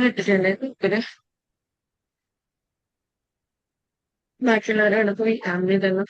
ഇട്ടിട്ടുണ്ട് കുക്കര് ബാക്കിയുള്ളവരവിടെ പോയി ഫാമിലി തന്നെ.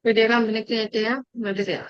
പുതിയ കമ്പനി ക്രിയേറ്റ് ചെയ്യാം എന്നിട്ട് ചെയ്യാം.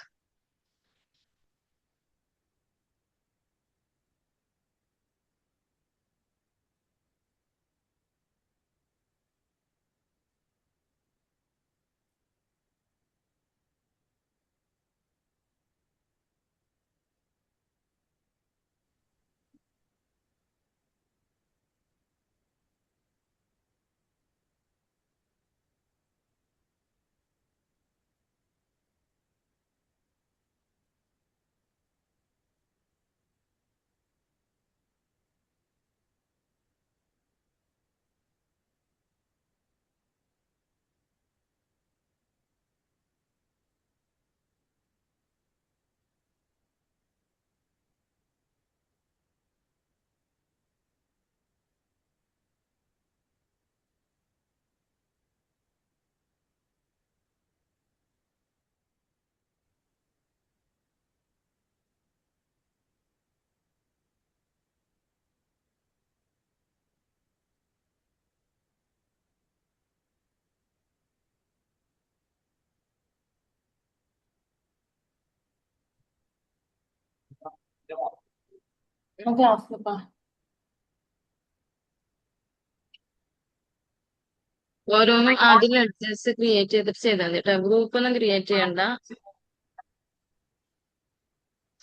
ഓരോന്നും ആദ്യം ലെഡ്ജസ് ക്രിയേറ്റ് ചെയ്തിട്ട് ചെയ്താൽ മതി കേട്ടോ. ഗ്രൂപ്പ് ഒന്നും ക്രിയേറ്റ് ചെയ്യണ്ട.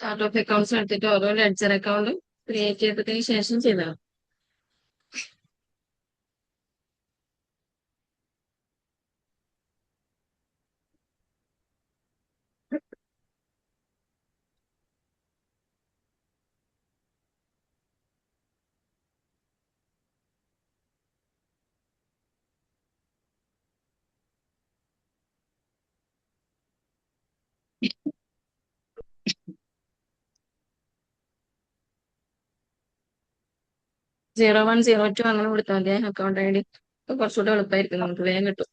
ചാർട്ട് ഓഫ് അക്കൗണ്ട്സ് എടുത്തിട്ട് ഓരോ ലെഡ്ജർ അക്കൗണ്ടും ക്രിയേറ്റ് ചെയ്തതിന് ശേഷം ചെയ്താൽ മതി. 0102 അങ്ങനെ കൊടുത്താൽ മതി അക്കൗണ്ട് ഐ ഡി. കുറച്ചുകൂടെ എളുപ്പമായിരിക്കും, നമുക്ക് വേഗം കിട്ടും.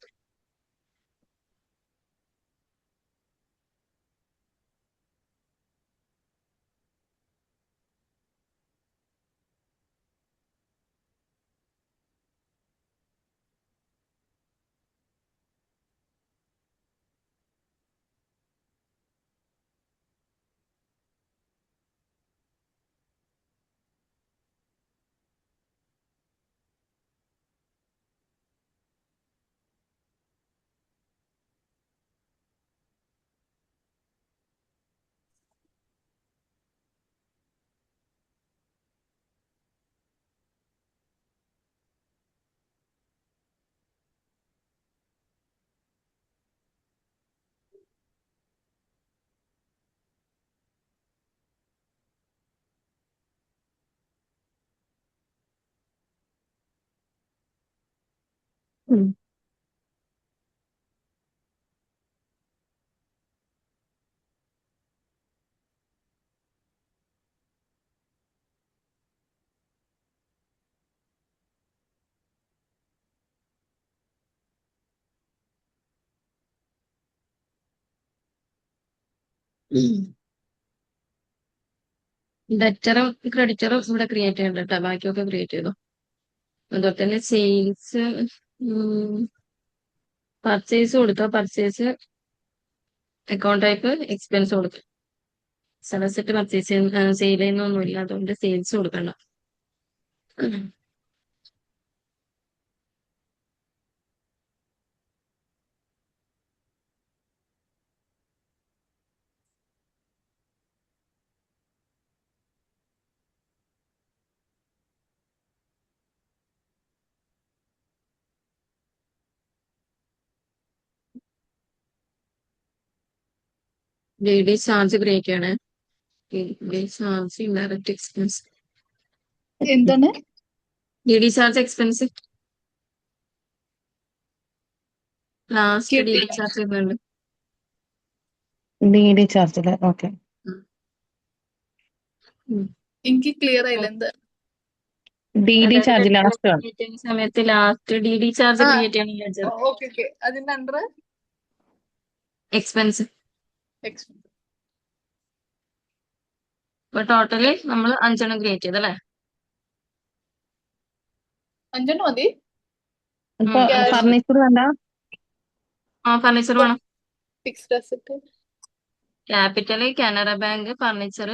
ഉം. ഡെറ്ററും ക്രെഡിറ്ററും ഇവിടെ ക്രിയേറ്റ് ചെയ്യണ്ട കേട്ടോ, ബാക്കിയൊക്കെ ക്രിയേറ്റ് ചെയ്തു. അതുപോലെ തന്നെ സെയിൽസ്, പർച്ചേസ് കൊടുക്കുക. പർച്ചേസ് അക്കൗണ്ട് ടൈപ്പ് എക്സ്പെൻസ് കൊടുക്കുക. സെലക്ട് പർച്ചേസ് സെയിൽ ചെയ്യുന്നൊന്നുമില്ല, അതുകൊണ്ട് സെയിൽസ് കൊടുക്കണ്ട. ഡി ഡി ചാർജ് ക്രിയേറ്റ് ചെയ്യണേ. D charge indirect expense. എന്താണ്? D D charge expense last D D charge ചെയ്യുന്നുണ്ട്. DD ചാർജ് അല്ലേ? ഓക്കെ. എനിക്ക് ക്ലിയർ ആയില്ല എന്താ DD ചാർജ് ലാസ്റ്റ് ആണ്. ക്രിയേറ്റ് ചെയ്യുന്ന സമയത്ത് ലാസ്റ്റ് ഡി ഡി ചാർജ് ആ. ക്രിയേറ്റ് ചെയ്യണം. ഓക്കെ ഓക്കെ അതിന്റെ അണ്ടർ എക്സ്പെൻസ്. എക്സ്പെൻസ്. ഇപ്പൊ ടോട്ടല് നമ്മൾ 5 ക്രിയേറ്റ് ചെയ്തല്ലേ? 5 മതി. ഇപ്പൊ Cash. ഫർണിച്ചർ വേണ്ട? ആ ഫർണിച്ചർ വേണം. Fixed asset. Capital, Canara bank, furniture,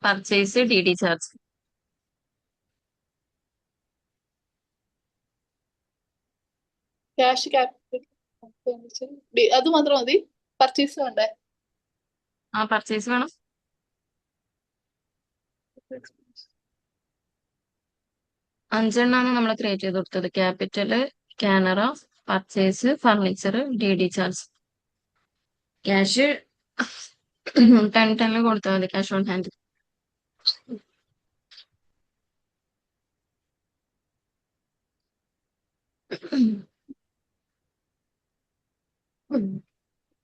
purchase, D D charge. Cash capital അത് മാത്രം മതി. പർച്ചേസ് വേണ്ടേ? ആ പർച്ചേസ് വേണം. 5 നമ്മൾ ക്രിയേറ്റ് ചെയ്ത് കൊടുത്തത്. Capital, Canara, purchase, furniture, D D charge. Cash 10 കൊടുത്താൽ മതി, ക്യാഷ് ഓൺ ഹാൻഡ്.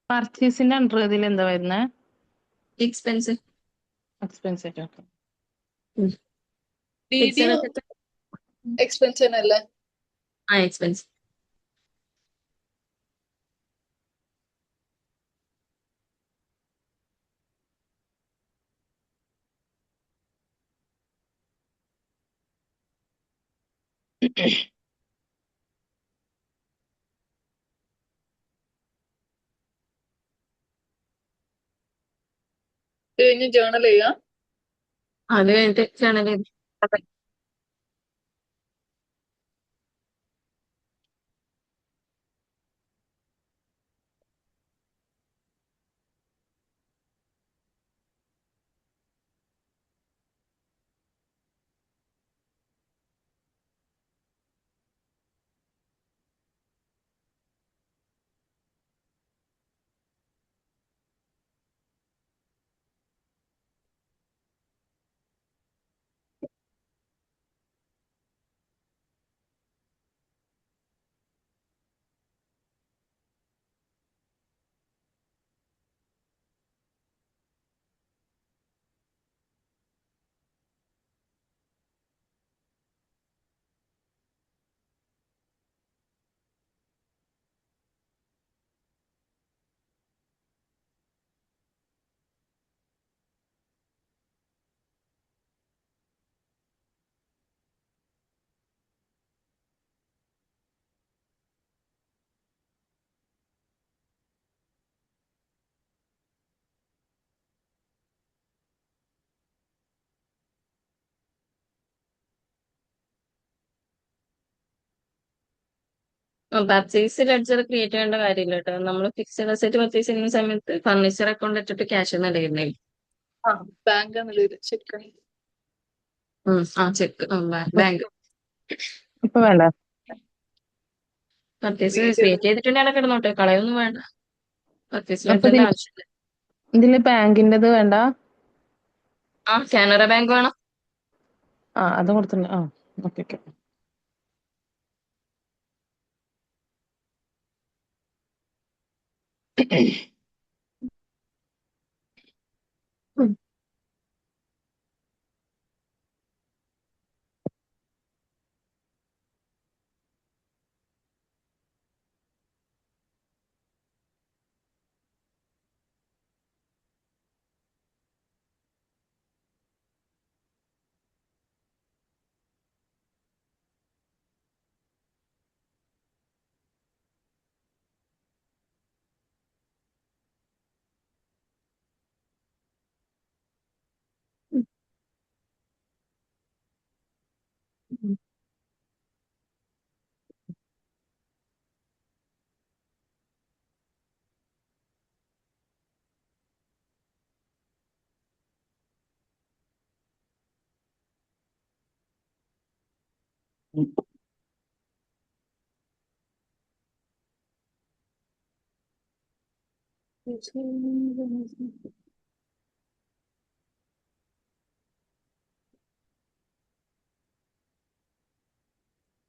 പർച്ചേസിന്റെ അണ്ടർ ഇതിൽ എന്താ വരുന്നത്? എക്സ്പെൻസ്. എക്സ്പെൻസ് ആയിട്ട്. ഓക്കെ. എക്സ്പെൻസ് തന്നെയല്ലേ? ആ എക്സ്പെൻസ്. കഴിഞ്ഞ് ജേർണൽ ചെയ്യാം. അത് കഴിഞ്ഞിട്ട് ചാനൽ ചെയ്ത് പർച്ചേസ് ലെഡ്ജർ ക്രിയേറ്റ് ചെയ്യേണ്ട കാര്യമില്ല കേട്ടോ. നമ്മൾ ഫിക്സഡ് അസറ്റ് പർച്ചേസ് ചെയ്യുന്ന സമയത്ത് ഫർണിച്ചർ അക്കൗണ്ട് ഇട്ടിട്ട് ക്യാഷ് നൽകുന്നേ. ആ ബാങ്ക് എന്നുള്ളത് ചെക്ക്. ആ ചെക്ക് ബാങ്ക്. ഇപ്പൊ വേണ്ട. പർച്ചേസ് ക്രിയേറ്റ് ചെയ്തിട്ടുണ്ടെങ്കിൽ കിടന്നോട്ടെ, കളയൊന്നും വേണ്ട. പർച്ചേസ് അപ്പൊ ലെഡ്ജറിന്റെ ആവശ്യമില്ല. ഇതില് ബാങ്കിന്റെത് വേണ്ട? ആ കാനറ ബാങ്ക് വേണം. അത് കൊടുത്തിട്ടുണ്ട്. Okay okay.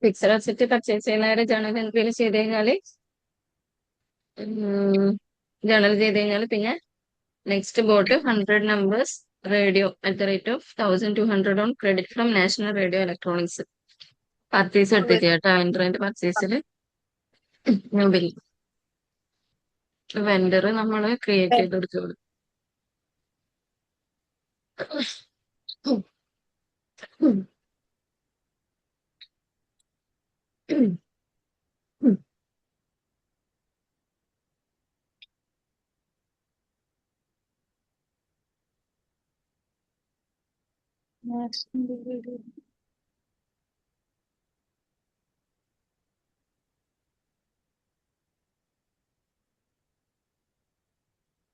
Fixed asset purchase ചെയ്യുന്നവരെ ജേണൽ എൻട്രിയിൽ ചെയ്ത് കഴിഞ്ഞാല് ജേണൽ ചെയ്ത് കഴിഞ്ഞാൽ പിന്നെ next boat 100 numbers radio @ 1200 on credit from national Radio electronics purchase എടുത്തിട്ട് കേട്ടോ എൻട്രൻറ്റ് പർച്ചേസിൽ ബിൽ വെണ്ടർ നമ്മൾ ക്രിയേറ്റ് ചെയ്ത് കൊടുത്തോളൂ.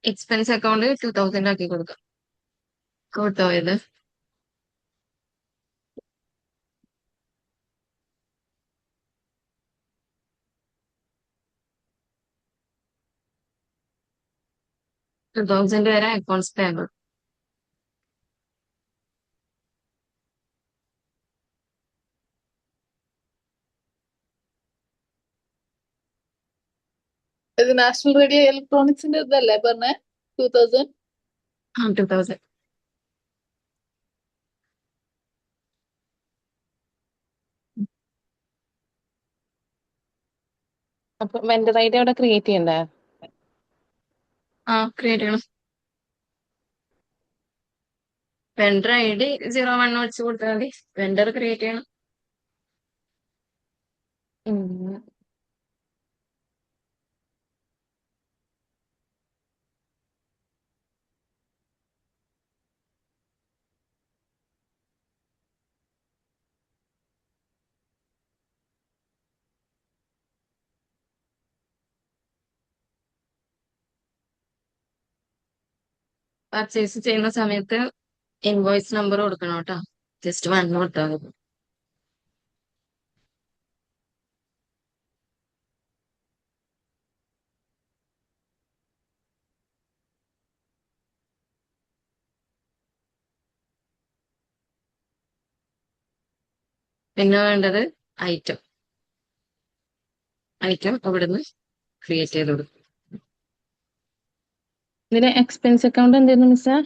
എക്സ്പെൻസ് അക്കൗണ്ട് 2000 ആക്കി കൊടുക്കാം. കൊടുത്തോ ഇത് 2000 വരെ അക്കൗണ്ട്സ് പേബിൾ. ഇത് നാഷണൽ റേഡിയോ ഇലക്ട്രോണിക്സിന്റെ ഇതല്ലേ പറഞ്ഞേ 2000? 2000. അപ്പൊ വെണ്ടർ ഐ ഡി അവിടെ ക്രിയേറ്റ് ചെയ്യണ്ടേ? ക്രിയേറ്റ് ചെയ്യണം. വെണ്ടർ ID 01 വെച്ച് കൊടുത്താൽ മതി. വെണ്ടർ ക്രിയേറ്റ് ചെയ്യണം. പർച്ചേസ് ചെയ്യുന്ന സമയത്ത് ഇൻവോയ്സ് നമ്പർ കൊടുക്കണം കേട്ടോ. ജസ്റ്റ് 1 കൊടുത്താൽ മതി. പിന്നെ വേണ്ടത് ഐറ്റം അവിടുന്ന് ക്രിയേറ്റ് ചെയ്ത് കൊടുക്കും. ഇതിലെ എക്സ്പെൻസ് അക്കൗണ്ട് എന്തായിരുന്നു മിസ്സേ?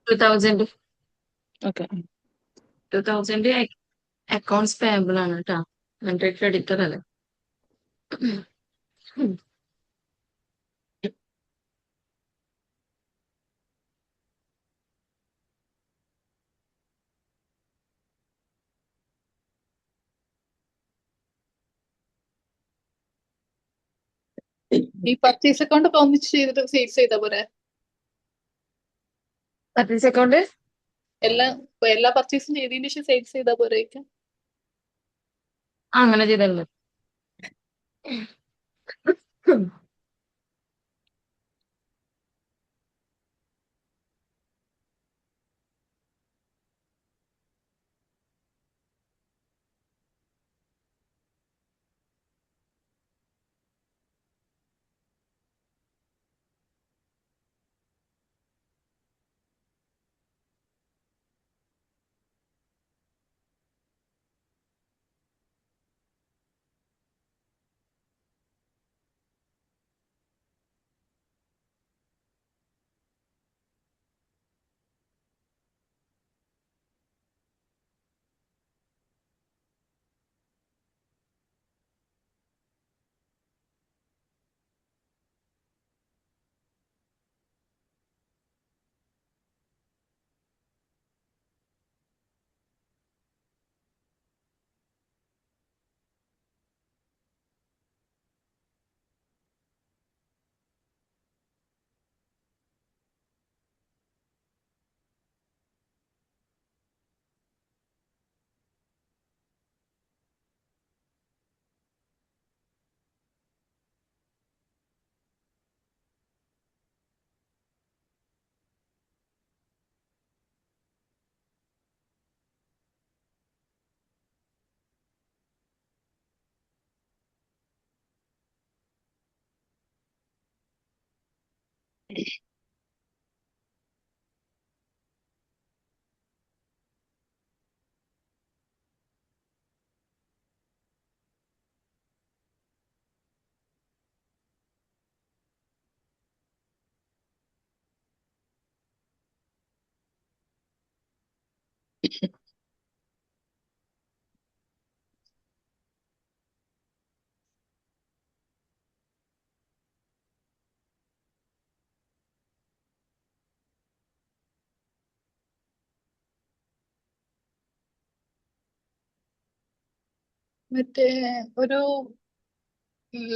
2000 ഓക്കെ. അക്കൗണ്ട്സ് പേബിൾ ആണ് കേട്ടോ. 100 ക്രെഡിറ്റർ അല്ലേ. ഈ പർച്ചേസ് അക്കൗണ്ട് ഒക്കെ ഒന്നിച്ച് ചെയ്തിട്ട് സെയിൽസ് ചെയ്താ പോരെ? പർച്ചേസ് അക്കൗണ്ട് എല്ലാ പർച്ചേസും ചെയ്തതിന് ശേഷം സെയിൽസ് ചെയ്താ പോരേക്കും? അങ്ങനെ ചെയ്തല്ലോ. മറ്റേ ഒരു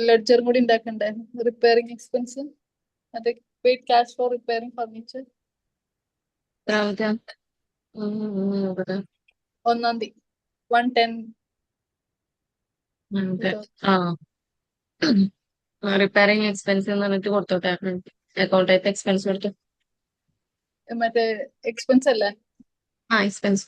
ലെഡ്ജറും കൂടി ഉണ്ടാക്കണ്ടേ, റിപ്പയറിംഗ് എക്സ്പെൻസ്, മറ്റേ paid cash four repairing furniture. എത്രാമത്തെ? ഇവിടെ 1-ാം തീയതി 110. ഉണ്ട്. ആ റിപ്പയറിംഗ് എക്സ്പെൻസ് എന്ന് പറഞ്ഞിട്ട് കൊടുത്തോട്ടെ. അക്കൗണ്ടത്തെ എക്സ്പെൻസ് കൊടുത്തു. മറ്റേ എക്സ്പെൻസ് അല്ലേ? ആ എക്സ്പെൻസ്.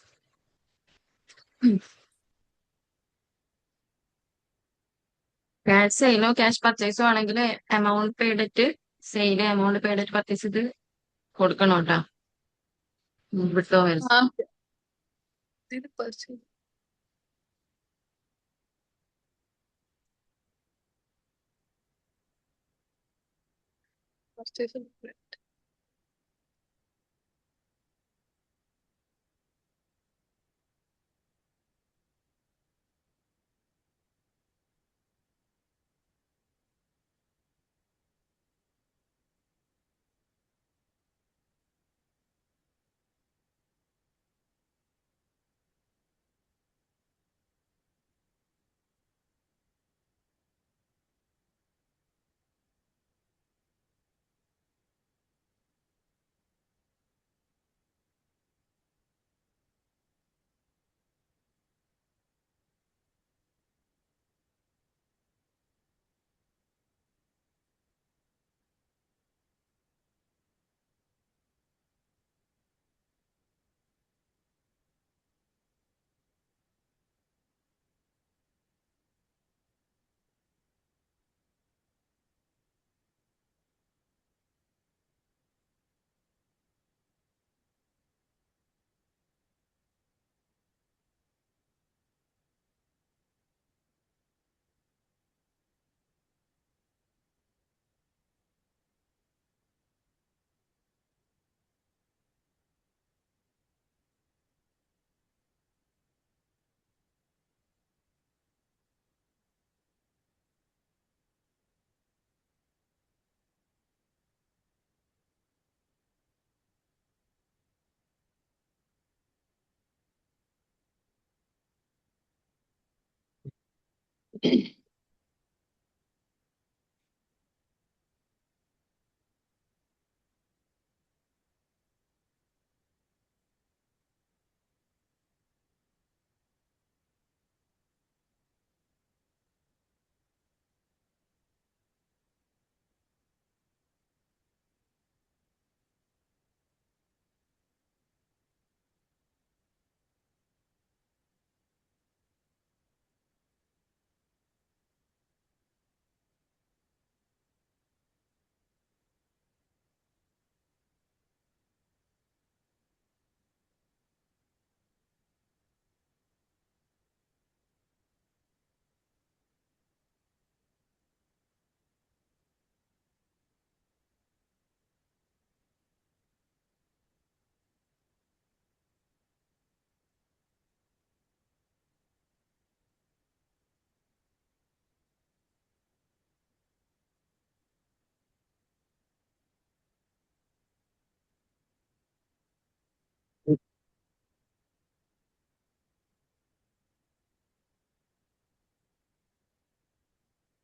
ക്യാഷ് സെയിലോ ക്യാഷ് പർച്ചേസോ ആണെങ്കിൽ എമൗണ്ട് പെയ്ഡിട്ട് സെയില് എമൗണ്ട് പെയ്ഡിട്ട് പർച്ചേസ് ഇത് കൊടുക്കണം കേട്ടോ. വിട്ടോ ആ ഇത് purchase. Purchase.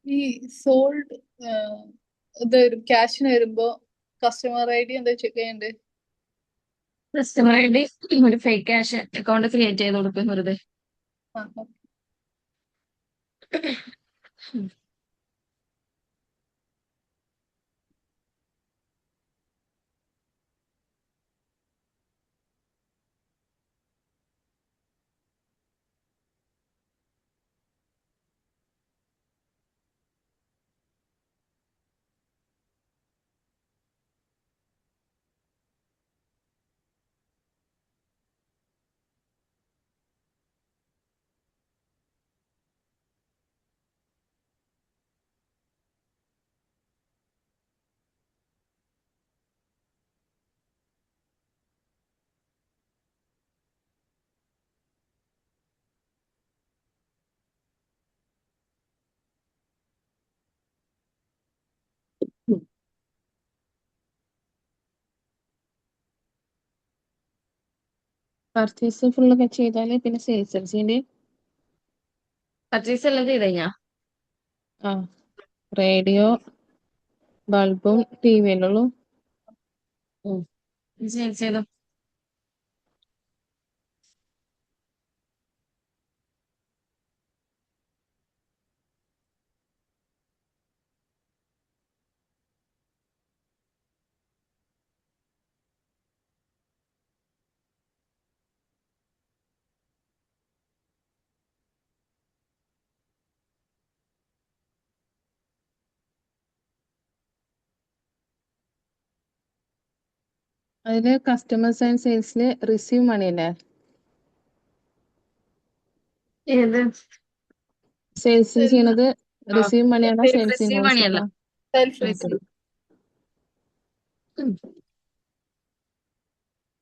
ഈ സോൾഡ് ഇത് ക്യാഷിന് വരുമ്പോ കസ്റ്റമർ ഐ ഡി എന്താ ചെക്ക് ചെയ്യണ്ടേ? കസ്റ്റമർ ഐ ഡി ഒരു ഫേക്ക് ക്യാഷ് അക്കൗണ്ട് ക്രിയേറ്റ് ചെയ്ത് കൊടുക്കും വെറുതെ. ആ പർച്ചേസ് ഫുള്ളൊക്കെ ചെയ്താല് പിന്നെ സെയിൽസ് ചെയ്യേണ്ടി. പർച്ചേസ് എല്ലാം ചെയ്ത് കഴിഞ്ഞാ? ആ റേഡിയോ ബൾബും ടി വി അല്ലേ ഉള്ളൂ. ചെയ്തോ. അതില് കസ്റ്റമേഴ്സ് ആൻഡ് സെയിൽസില് റിസീവ് മണി അല്ലേ? ഏത്? സെയിൽസിൽ ചെയ്യണത് റിസീവ് മണിയാണോ സെയിൽസ് റിസീവ് ഇൻവോയ്സ് മണിയല്ല, ആണോ? Self okay. റിസീവ്.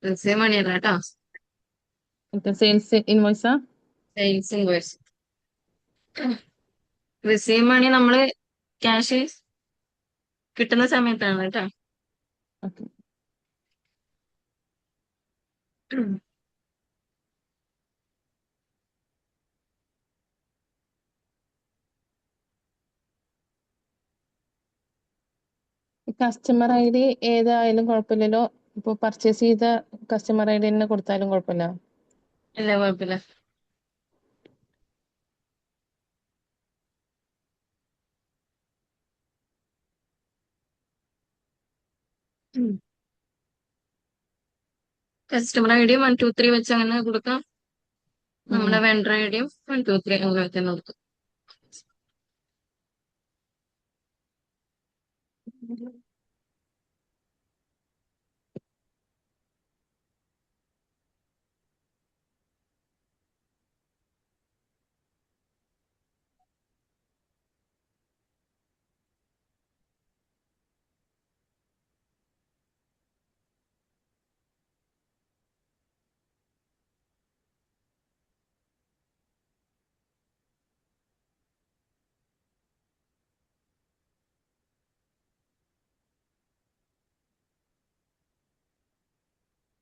റിസീവ് മണിയല്ല കേട്ടോ, സെയിൽസ് ഇൻവോയ്സാ? Sales invoice. റിസീവ് മണി നമ്മള് ക്യാഷ് കിട്ടുന്ന സമയത്താണ് കേട്ടോ. ഓക്കെ. കസ്റ്റമർ ഐ ഡി ഏതായാലും കുഴപ്പമില്ലല്ലോ. ഇപ്പൊ പർച്ചേസ് ചെയ്ത കസ്റ്റമർ ഐ ഡി തന്നെ കൊടുത്താലും കുഴപ്പമില്ല. ഇല്ല, കുഴപ്പമില്ല. കസ്റ്റമർ ഐ ഡിയും 123 വെച്ച് അങ്ങനെ കൊടുക്കാം. നമ്മുടെ വെണ്ടർ ഐ ഡിയും 123 അങ്ങനെ തന്നെ കൊടുക്കും.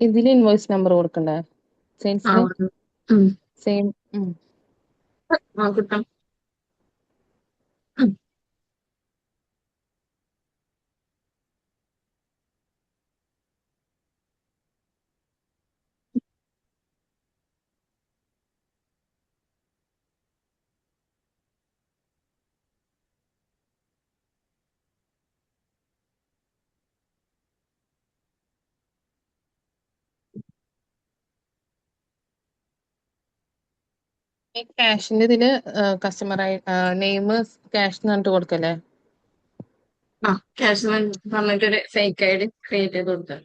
ഇതില് ഇൻവോയ്സ് നമ്പർ കൊടുക്കണ്ടേ ആ, സെയിൽസില്? കൊടുക്കും. ഉം. സെയിം. ആ, കിട്ടാം. ഈ ക്യാഷിന്റെ ഇതില് കസ്റ്റമർ നെയിം ക്യാഷ് എന്ന് പറഞ്ഞിട്ട് കൊടുക്കല്ലേ? ആ, ക്യാഷ് പറഞ്ഞിട്ടൊരു ഫേക്ക് ഐ ഡി ക്രിയേറ്റ് ചെയ്ത് കൊടുക്കാം.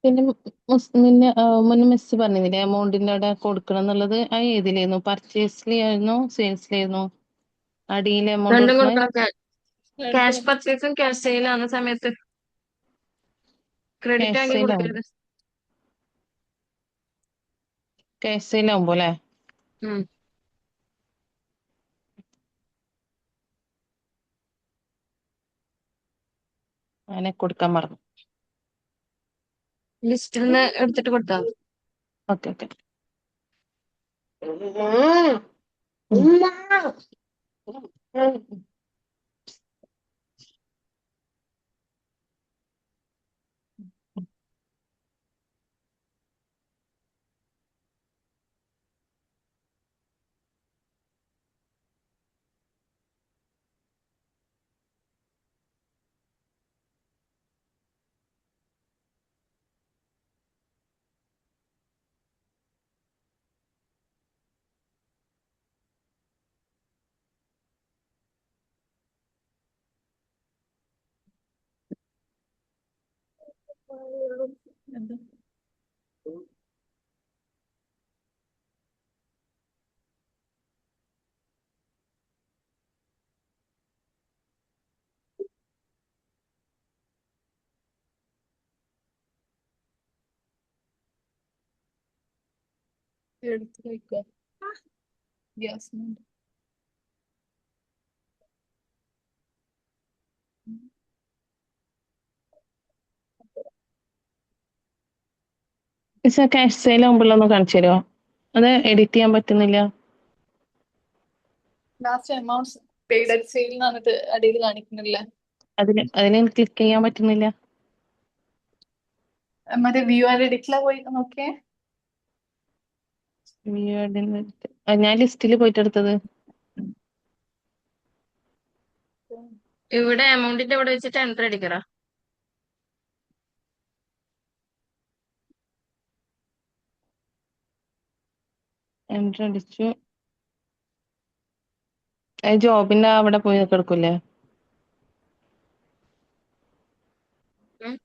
പിന്നെ മുന്നേ മുന്നേ മിസ് പറഞ്ഞില്ലേ എമൗണ്ടിന്റെ അവിടെ കൊടുക്കണം എന്നുള്ളത് ആ ഏതിലായിരുന്നു പർച്ചേസിലായിരുന്നോ സെയിൽസിലായിരുന്നോ അടിയിൽ എമൗണ്ട് രണ്ടും കൊടുക്കണേ കൊടുക്കണം. രണ്ടും ക്യാഷ് പർച്ചേസും ക്യാഷ് സെയിലും ആവുന്ന സമയത്ത് ക്രെഡിറ്റ് ക്യാഷ് ആക്കി സെയിലാവും കൊടുക്കരുത്. ക്യാഷ് സെയിലാവുമ്പോ അല്ലേ ഉം. അങ്ങനെ കൊടുക്കാൻ മറന്നു. ലിസ്റ്റിൽ നിന്ന് എടുത്തിട്ട് കൊടുത്താൽ മതി. Okay okay. എന്താ എടുത്ത് കഴിക്കുക ഗ്യാസ് ക്യാഷ് സെയിലാവുമ്പോഴൊന്ന് കാണിച്ചു തരുമോ അത് എഡിറ്റ് ചെയ്യാൻ പറ്റുന്നില്ല. Last amounts paid at sale എന്ന് പറഞ്ഞിട്ട് അടിയിൽ കാണിക്കുന്നില്ല. അതിന് ക്ലിക്ക് ചെയ്യാൻ പറ്റുന്നില്ല. മറ്റേ വ്യൂ ആൻഡ് എഡിറ്റിലാ പോയി നോക്കിയേ. ഞാൻ ലിസ്റ്റിൽ പോയിട്ട് എടുത്തത്. ഇവിടെ എമൗണ്ടിന്റെ ഇവിടെ വെച്ചിട്ട് എൻട്രി അടിക്കറ. എൻട്രി അടിച്ചു. ജോബിന്റെ അവിടെ പോയി എടുക്കൂലേ. ഉം.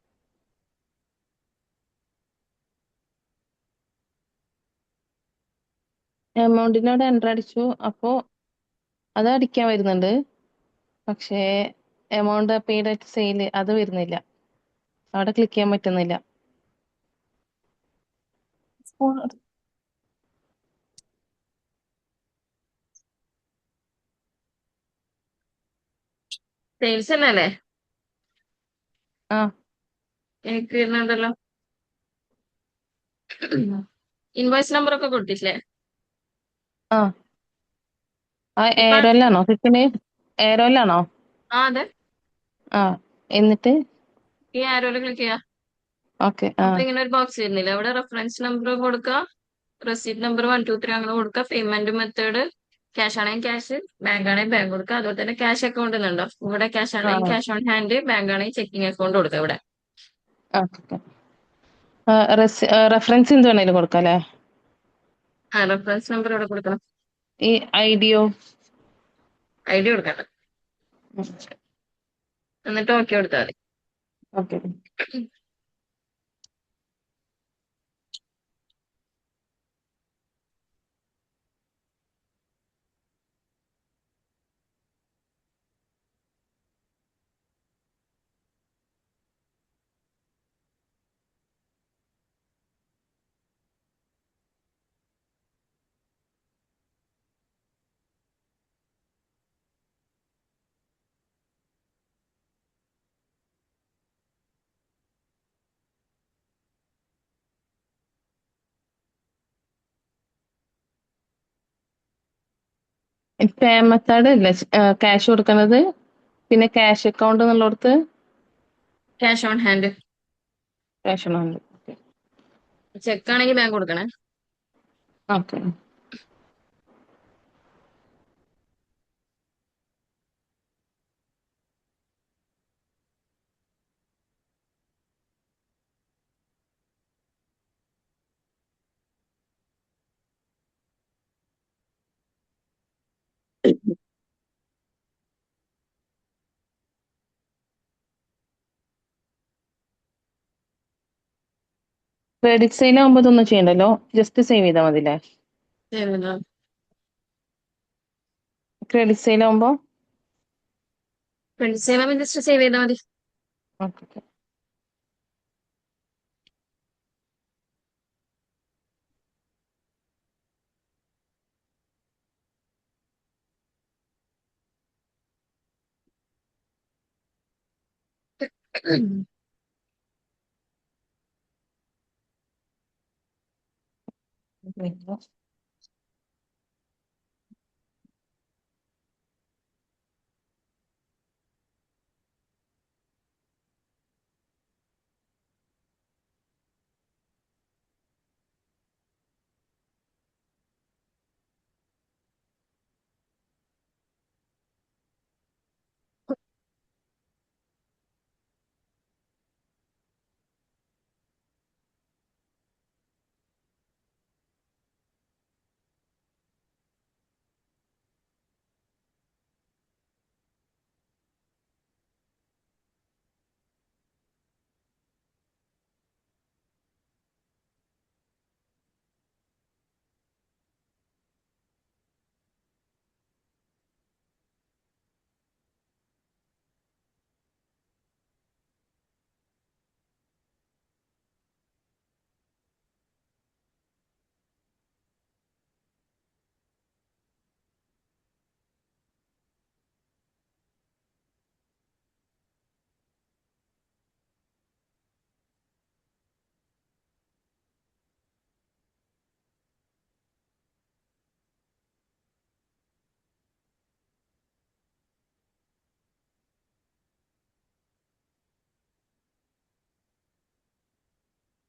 എമൗണ്ടിന്റെ അവിടെ എൻട്രി അടിച്ചു. അപ്പോ അത് അടിക്കാൻ വരുന്നുണ്ട്. പക്ഷേ എമൗണ്ട് പെയ്ഡ് അറ്റ് സെയിൽ അത് വരുന്നില്ല. അവിടെ ക്ലിക്ക് ചെയ്യാൻ പറ്റുന്നില്ല. സ്പൂൺ സെയിൽസ് തന്നെ അല്ലേ? ആ എനിക്ക് വരുന്നുണ്ടല്ലോ. ഇൻവോയ്സ് നമ്പർ ഒക്കെ കൊടുത്തില്ലേ? ആ ആ ഇപ്പൊ ഏരോയിലാണോ കിട്ടണേ? ഏരോയിലാണോ? ആ അതെ, ആ എന്നിട്ട് ഈ ആരോയില് ക്ലിക്ക് ചെയ്യാം. ഓക്കെ. ആ അപ്പൊ ഇങ്ങനെ ഒരു ബോക്സ് വരുന്നില്ല, അവിടെ റെഫറൻസ് നമ്പർ കൊടുക്കുക, റെസീപ്റ്റ് നമ്പർ 123 അങ്ങനെ കൊടുക്കുക, പേയ്മെന്റ് മെത്തേഡ് ക്യാഷ് ആണെങ്കിൽ ക്യാഷ്, ബാങ്ക് ആണെങ്കിൽ ബാങ്ക് കൊടുക്കുക. അതുപോലെ തന്നെ ക്യാഷ് അക്കൗണ്ട് എന്നുണ്ടോ, ഇവിടെ ക്യാഷ് ആണെങ്കിൽ ആ ക്യാഷ് ഓൺ ഹാൻഡ്, ബാങ്ക് ആണെങ്കിൽ ചെക്കിംഗ് അക്കൗണ്ട് കൊടുക്കുക. ഇവിടെ ഓക്കെ. റെഫറൻസ് എന്ത് വേണേലും കൊടുക്കാം അല്ലേ. ആ റെഫറൻസ് നമ്പർ ഇവിടെ കൊടുക്കണം. ഈ ഐഡിയോ ID കൊടുക്കണം, എന്നിട്ട് ഓക്കെ കൊടുത്താൽ മതി. ഓക്കെ. പേ മെത്തേഡ് ഇല്ല, ക്യാഷ് കൊടുക്കുന്നത്. പിന്നെ ക്യാഷ് അക്കൗണ്ട് എന്നുള്ളടത്ത് ക്യാഷ് ഓൺ ഹാൻഡ്, ക്യാഷ് ഉണ്ട്. ചെക്ക് ആണെങ്കിൽ ബാങ്ക് കൊടുക്കണേ. ഓക്കെ. ക്രെഡിറ്റ് സെയിൽ ആകുമ്പോൾ ഇതൊന്നും ചെയ്യണ്ടല്ലോ, ജസ്റ്റ് സേവ് ചെയ്താൽ മതില്ലേ? ക്രെഡിറ്റ് സെയിൽ ആകുമ്പോൾ ക്രെഡിറ്റ് ചെയ്യുമ്പോൾ ജസ്റ്റ് സേവ് ചെയ്താൽ മതി. ഓക്കെ.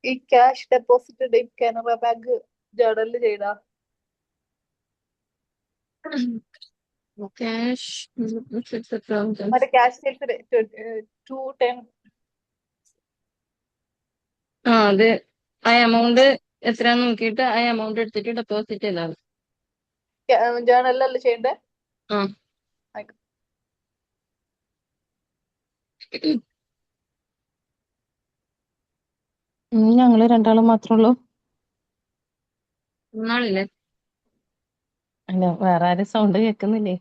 ഈ ക്യാഷ് ഡെപ്പോസിറ്റ് കാനറ ബാങ്ക് ജേർണലിൽ ചെയ്താ ക്യാഷ് മറ്റേ ക്യാഷ് സെയിൽസ് 210 അത് ആ എമൗണ്ട് എത്രയാന്ന് നോക്കിയിട്ട് ആ എമൗണ്ട് എടുത്തിട്ട് ഡെപ്പോസിറ്റ് ചെയ്താൽ മതി. ജേർണലിലല്ലേ ചെയ്യണ്ടേ? ആ ആയിക്കോട്ടെ. ഞങ്ങള് രണ്ടാളും മാത്രമേ ഉള്ളൂ. മൂന്നാളില്ലേ? അല്ല, വേറെ ആരും സൗണ്ട് കേൾക്കുന്നില്ലേ?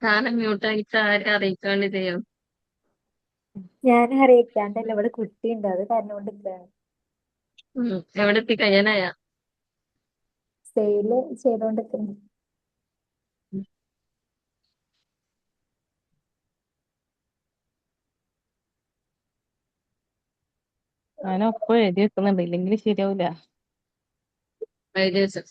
കാരണം മ്യൂട്ടായിട്ട് ആരെ അറിയിക്കാണ്ട് ചെയ്യാം. ഞാൻ അറിയിക്കാണ്ടല്ല, ഇവിടെ കുട്ടിയുണ്ട്, അത് കരഞ്ഞോണ്ടിരിക്കുകയാണ്. എവിടെ എത്തി കഴിയാനായ? സെയില് ചെയ്തോണ്ടിരിക്കുന്നു. ഞാനൊപ്പം എഴുതി വെക്കുന്നുണ്ട്, ഇല്ലെങ്കിൽ ശരിയാവില്ല. ഐഡിയസ്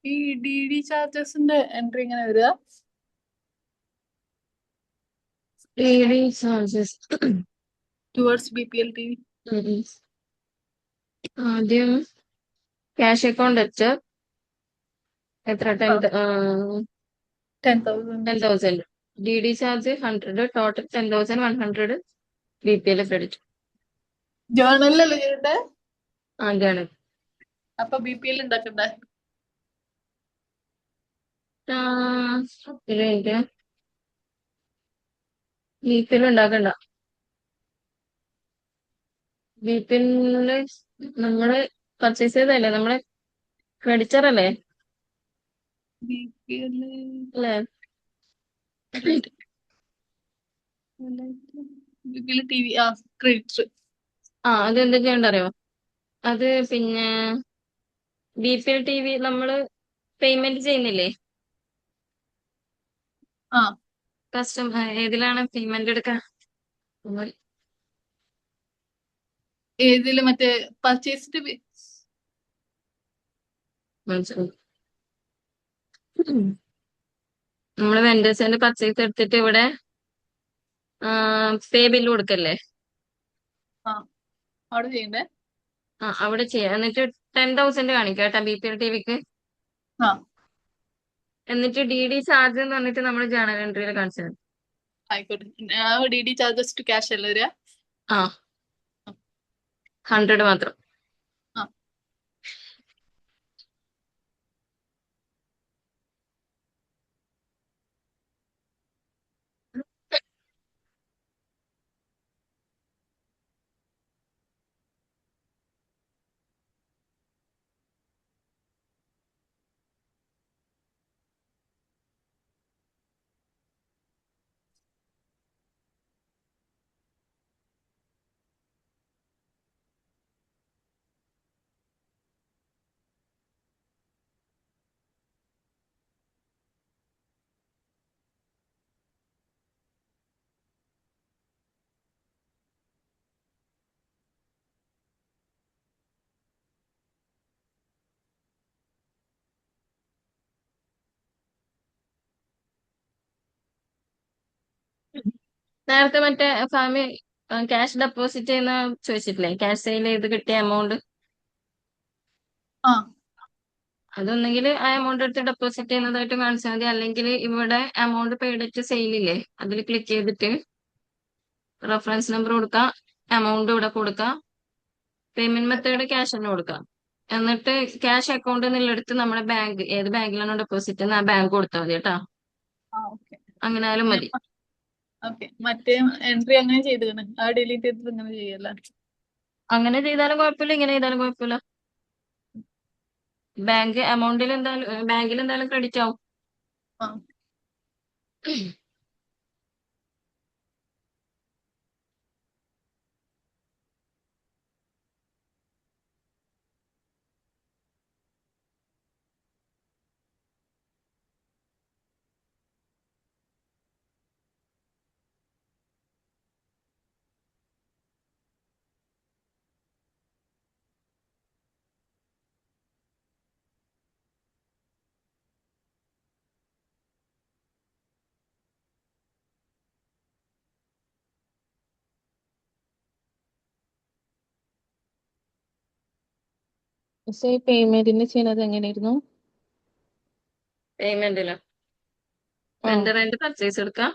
ഈ ഡി ഡി ചാർജസിന്റെ എൻട്രി എങ്ങനെ വരിക? Daily charges towards BPL TV. ആദ്യം ക്യാഷ് അക്കൗണ്ട് വെച്ച് എത്ര ആ 10,000. 10,000 D D charge 100 total 10,100 BPL credit. ജേർണലിലല്ലേ ചെയ്തിട്ടെ? അതാണ് അപ്പൊ BPL ഉണ്ടാക്കണ്ടേ? BPL ഉണ്ടാക്കണ്ട. BPL നമ്മള് പർച്ചേസ് ചെയ്തല്ലേ, നമ്മളെ ക്രെഡിറ്റർ അല്ലേ BPL അല്ലേ? BPL TV creditor. അത് എന്തൊക്കെയാണെന്ന് അറിയോ? അത് പിന്നെ BPL TV നമ്മള് പേയ്മെന്റ് ചെയ്യുന്നില്ലേ, ആ ഏതിലാണ് പേയ്മെന്റ് എടുക്കുക? ഏതില് മറ്റേ പർച്ചേസ്ഡ് മനസ്സിലായി. നമ്മള് വെൻഡേഴ്സിന്റെ പർച്ചേസ് എടുത്തിട്ട് ഇവിടെ പേ ബില്ല് കൊടുക്കല്ലേ, അവിടെ ചെയ്യണ്ടേ? അവിടെ ചെയ്യാം. എന്നിട്ട് 10,000 കാണിക്കാം കേട്ടാ BPL TVക്ക്. ആ എന്നിട്ട് DD ചാർജ് എന്ന് പറഞ്ഞിട്ട് നമ്മൾ ജേണൽ എൻട്രിയിൽ കാണിച്ചത്. ആയിക്കോട്ടെ. DD ചാർജസ് ടു ക്യാഷ് അല്ലേ വരിക? 100 മാത്രം. ആ നേരത്തെ മറ്റേ ഫാമി ക്യാഷ് ഡെപ്പോസിറ്റ് ചെയ്യുന്ന ചോദിച്ചിട്ടില്ലേ, ക്യാഷ് സെയിൽ ചെയ്ത് കിട്ടിയ എമൗണ്ട്. ആ അതൊന്നെങ്കിൽ ആ എമൗണ്ട് എടുത്ത് ഡെപ്പോസിറ്റ് ചെയ്യുന്നതായിട്ട് കാണിച്ചാൽ മതി, അല്ലെങ്കിൽ ഇവിടെ എമൗണ്ട് പെയ്ഡ് അറ്റ് സെയിലില്ലേ, അതിൽ ക്ലിക്ക് ചെയ്തിട്ട് റെഫറൻസ് നമ്പർ കൊടുക്കാം, എമൗണ്ട് ഇവിടെ കൊടുക്കാം, പേയ്മെന്റ് മെത്തേഡ് ക്യാഷ് തന്നെ കൊടുക്കാം. എന്നിട്ട് ക്യാഷ് അക്കൗണ്ട് എന്നുള്ളടുത്ത് നമ്മുടെ ബാങ്ക്, ഏത് ബാങ്കിലാണോ ഡെപ്പോസിറ്റ് ചെയ്യുന്നത് ആ ബാങ്ക് കൊടുത്താൽ മതി കേട്ടോ. ഓക്കെ. അങ്ങനെ ആയാലും മതി. ഓക്കെ, മറ്റേ എൻട്രി അങ്ങനെ ചെയ്തിരുന്നു, ഡിലീറ്റ് ചെയ്തിട്ട് ഇങ്ങനെ ചെയ്യല്ല. അങ്ങനെ ചെയ്താലും കുഴപ്പമില്ല, ഇങ്ങനെ ചെയ്താലും കുഴപ്പമില്ല. ബാങ്കിൽ എന്തായാലും ക്രെഡിറ്റ് ആവും. ആ പക്ഷേ ഈ പേയ്മെന്റിന് ചെയ്യണത് എങ്ങനെയായിരുന്നു? പേയ്മെന്റില് ആ വെണ്ടർ ആൻഡ് പർച്ചേസ് എടുക്കാം,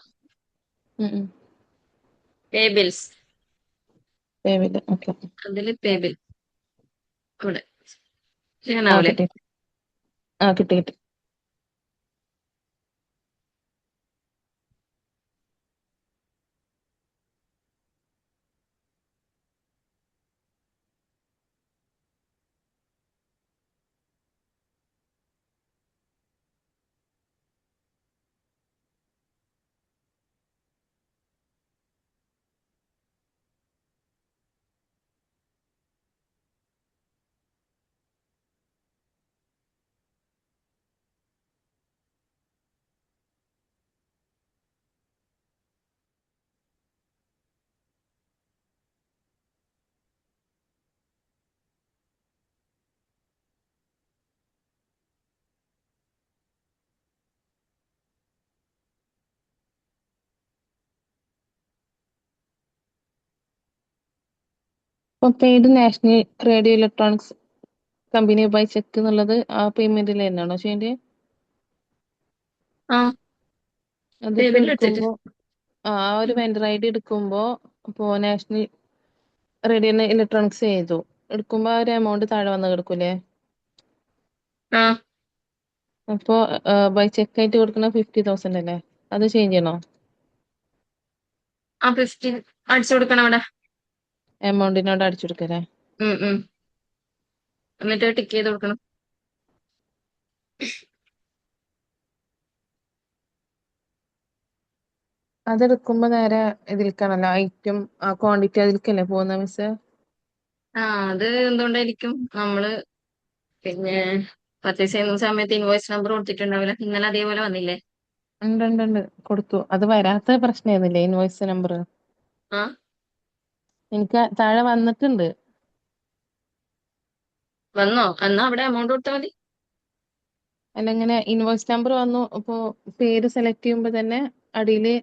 പേ ബിൽസ്, പേയ്മെന്റ്. ഓക്കെ. അതിൽ പേ ബിൽ ഇവിടെ ആ ചെയ്യാനാവില്ലേ? കിട്ടി. കിട്ടി കിട്ടി. ഇപ്പൊ paid National Radio Electronics Company by cheque എന്നുള്ളത് ആ പേയ്മെന്റിൽ തന്നെയാണോ ചെയ്യേണ്ടത്? ആ അതിപ്പോ ടേബിളിൽ എടുത്തിട്ട്. എടുക്കുമ്പോ ആ ഒരു വെണ്ടർ ഐ ഡി എടുക്കുമ്പോ ഇപ്പോ നാഷണൽ റേഡിയോ ഇലക്ട്രോണിക്സ് ചെയ്തു എടുക്കുമ്പോ ആ ഒരു എമൗണ്ട് താഴെ വന്ന് കിടക്കൂലേ? ആ അപ്പോ ബൈ ചെക്ക് ആയിട്ട് കൊടുക്കുന്ന 50,000 അല്ലേ, അത് ചേഞ്ച് ചെയ്യണോ? ആ 50 അടിച്ചു കൊടുക്കണം അവിടെ. എമൗണ്ടിനോട് അടിച്ചു കൊടുക്കല്ലേ? ഉം ഉം. എന്നിട്ട് ടിക്ക് ചെയ്ത് കൊടുക്കണം. അതെടുക്കുമ്പോ നേരെ ഇതിൽക്കാണല്ലോ ഐറ്റം ക്വാണ്ടിറ്റി അതിൽക്കല്ലേ പോകുന്ന മിസ്? ആ അത് എന്തുകൊണ്ടായിരിക്കും നമ്മള് പിന്നെ പർച്ചേസ് ചെയ്യുന്ന സമയത്ത് ഇൻവോയ്സ് നമ്പർ കൊടുത്തിട്ടുണ്ടാവില്ല. ഇന്നലെ അതേപോലെ വന്നില്ലേ? ഉണ്ട് ഉണ്ട് ഉണ്ട്, കൊടുത്തു. അത് വരാത്ത പ്രശ്നമായിരുന്നില്ലേ ഇൻവോയ്സ് നമ്പർ? ആ എനിക്ക് താഴെ വന്നിട്ടുണ്ട്. വന്നോ? എന്നാ അവിടെ എമൗണ്ട് കൊടുത്താൽ മതി. അല്ല, ഇങ്ങനെ ഇൻവോയ്സ് നമ്പർ വന്നു. ഇപ്പോ പേര് സെലക്ട് ചെയ്യുമ്പോ തന്നെ അടിയില്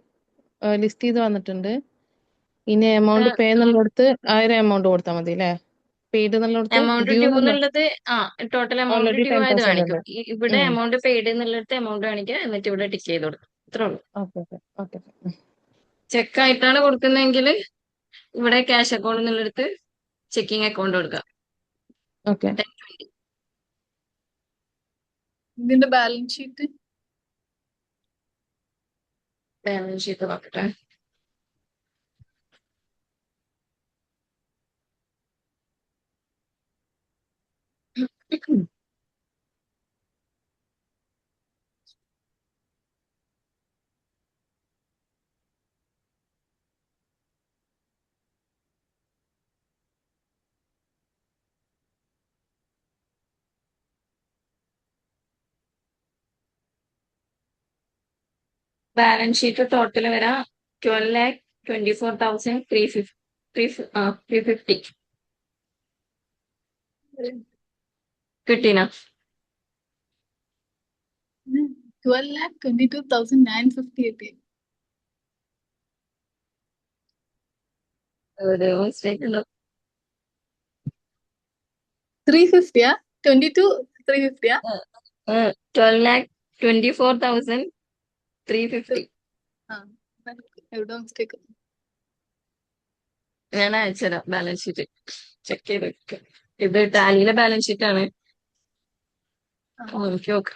ലിസ്റ്റ് ചെയ്ത് വന്നിട്ടുണ്ട്. ഇനി എമൗണ്ട് പേ എന്നുള്ളിടത്ത് ആ ഒരു എമൗണ്ട് കൊടുത്താൽ മതി അല്ലേ? പെയ്ഡ് എന്നുള്ളിടത്ത് എമൗണ്ട് ഡ്യൂ ഡ്യൂ എന്നുള്ള എന്നുള്ളത് ടോട്ടൽ എമൗണ്ട് ഓൾറെഡി ഡ്യൂ ആയത് 10,000 കാണിക്കും. ഉണ്ട്. ഇവിടെ എമൗണ്ട് പെയ്ഡ് എന്നുള്ളിടത്ത് എമൗണ്ട് കാണിക്കുക, എന്നിട്ട് ഇവിടെ ടിക്ക് ചെയ്ത് കൊടുക്കും. ഇത്രേ ഉള്ളൂ. Okay okay okay. ചെക്ക് ആയിട്ടാണ് കൊടുക്കുന്നതെങ്കിൽ ഇവിടെ ക്യാഷ് അക്കൗണ്ട് എന്നുള്ളിടത്ത് ചെക്കിംഗ് അക്കൗണ്ട് കൊടുക്കുക. ഓക്കെ. ഇതിന്റെ ബാലൻസ് ഷീറ്റ് ബാലൻസ് ഷീറ്റ് നോക്കട്ടെ. ബാലൻസ് ഷീറ്റ് ടോട്ടൽ വരാം 12,24,350. കിട്ടീന? 12,22,958. ഒരു മിസ്റ്റേക്ക് ഉണ്ടോ? 350 22 350 12,24,350. ആ എവിടെ മിസ്റ്റേക്ക്? ഞാൻ അയച്ചുതരാം ബാലൻസ് ഷീറ്റ്. ചെക്ക് ചെയ്ത് വെക്ക്. ഇത് ടാലിയിലെ ബാലൻസ് ഷീറ്റ് ആണ്. നോക്കി നോക്ക്.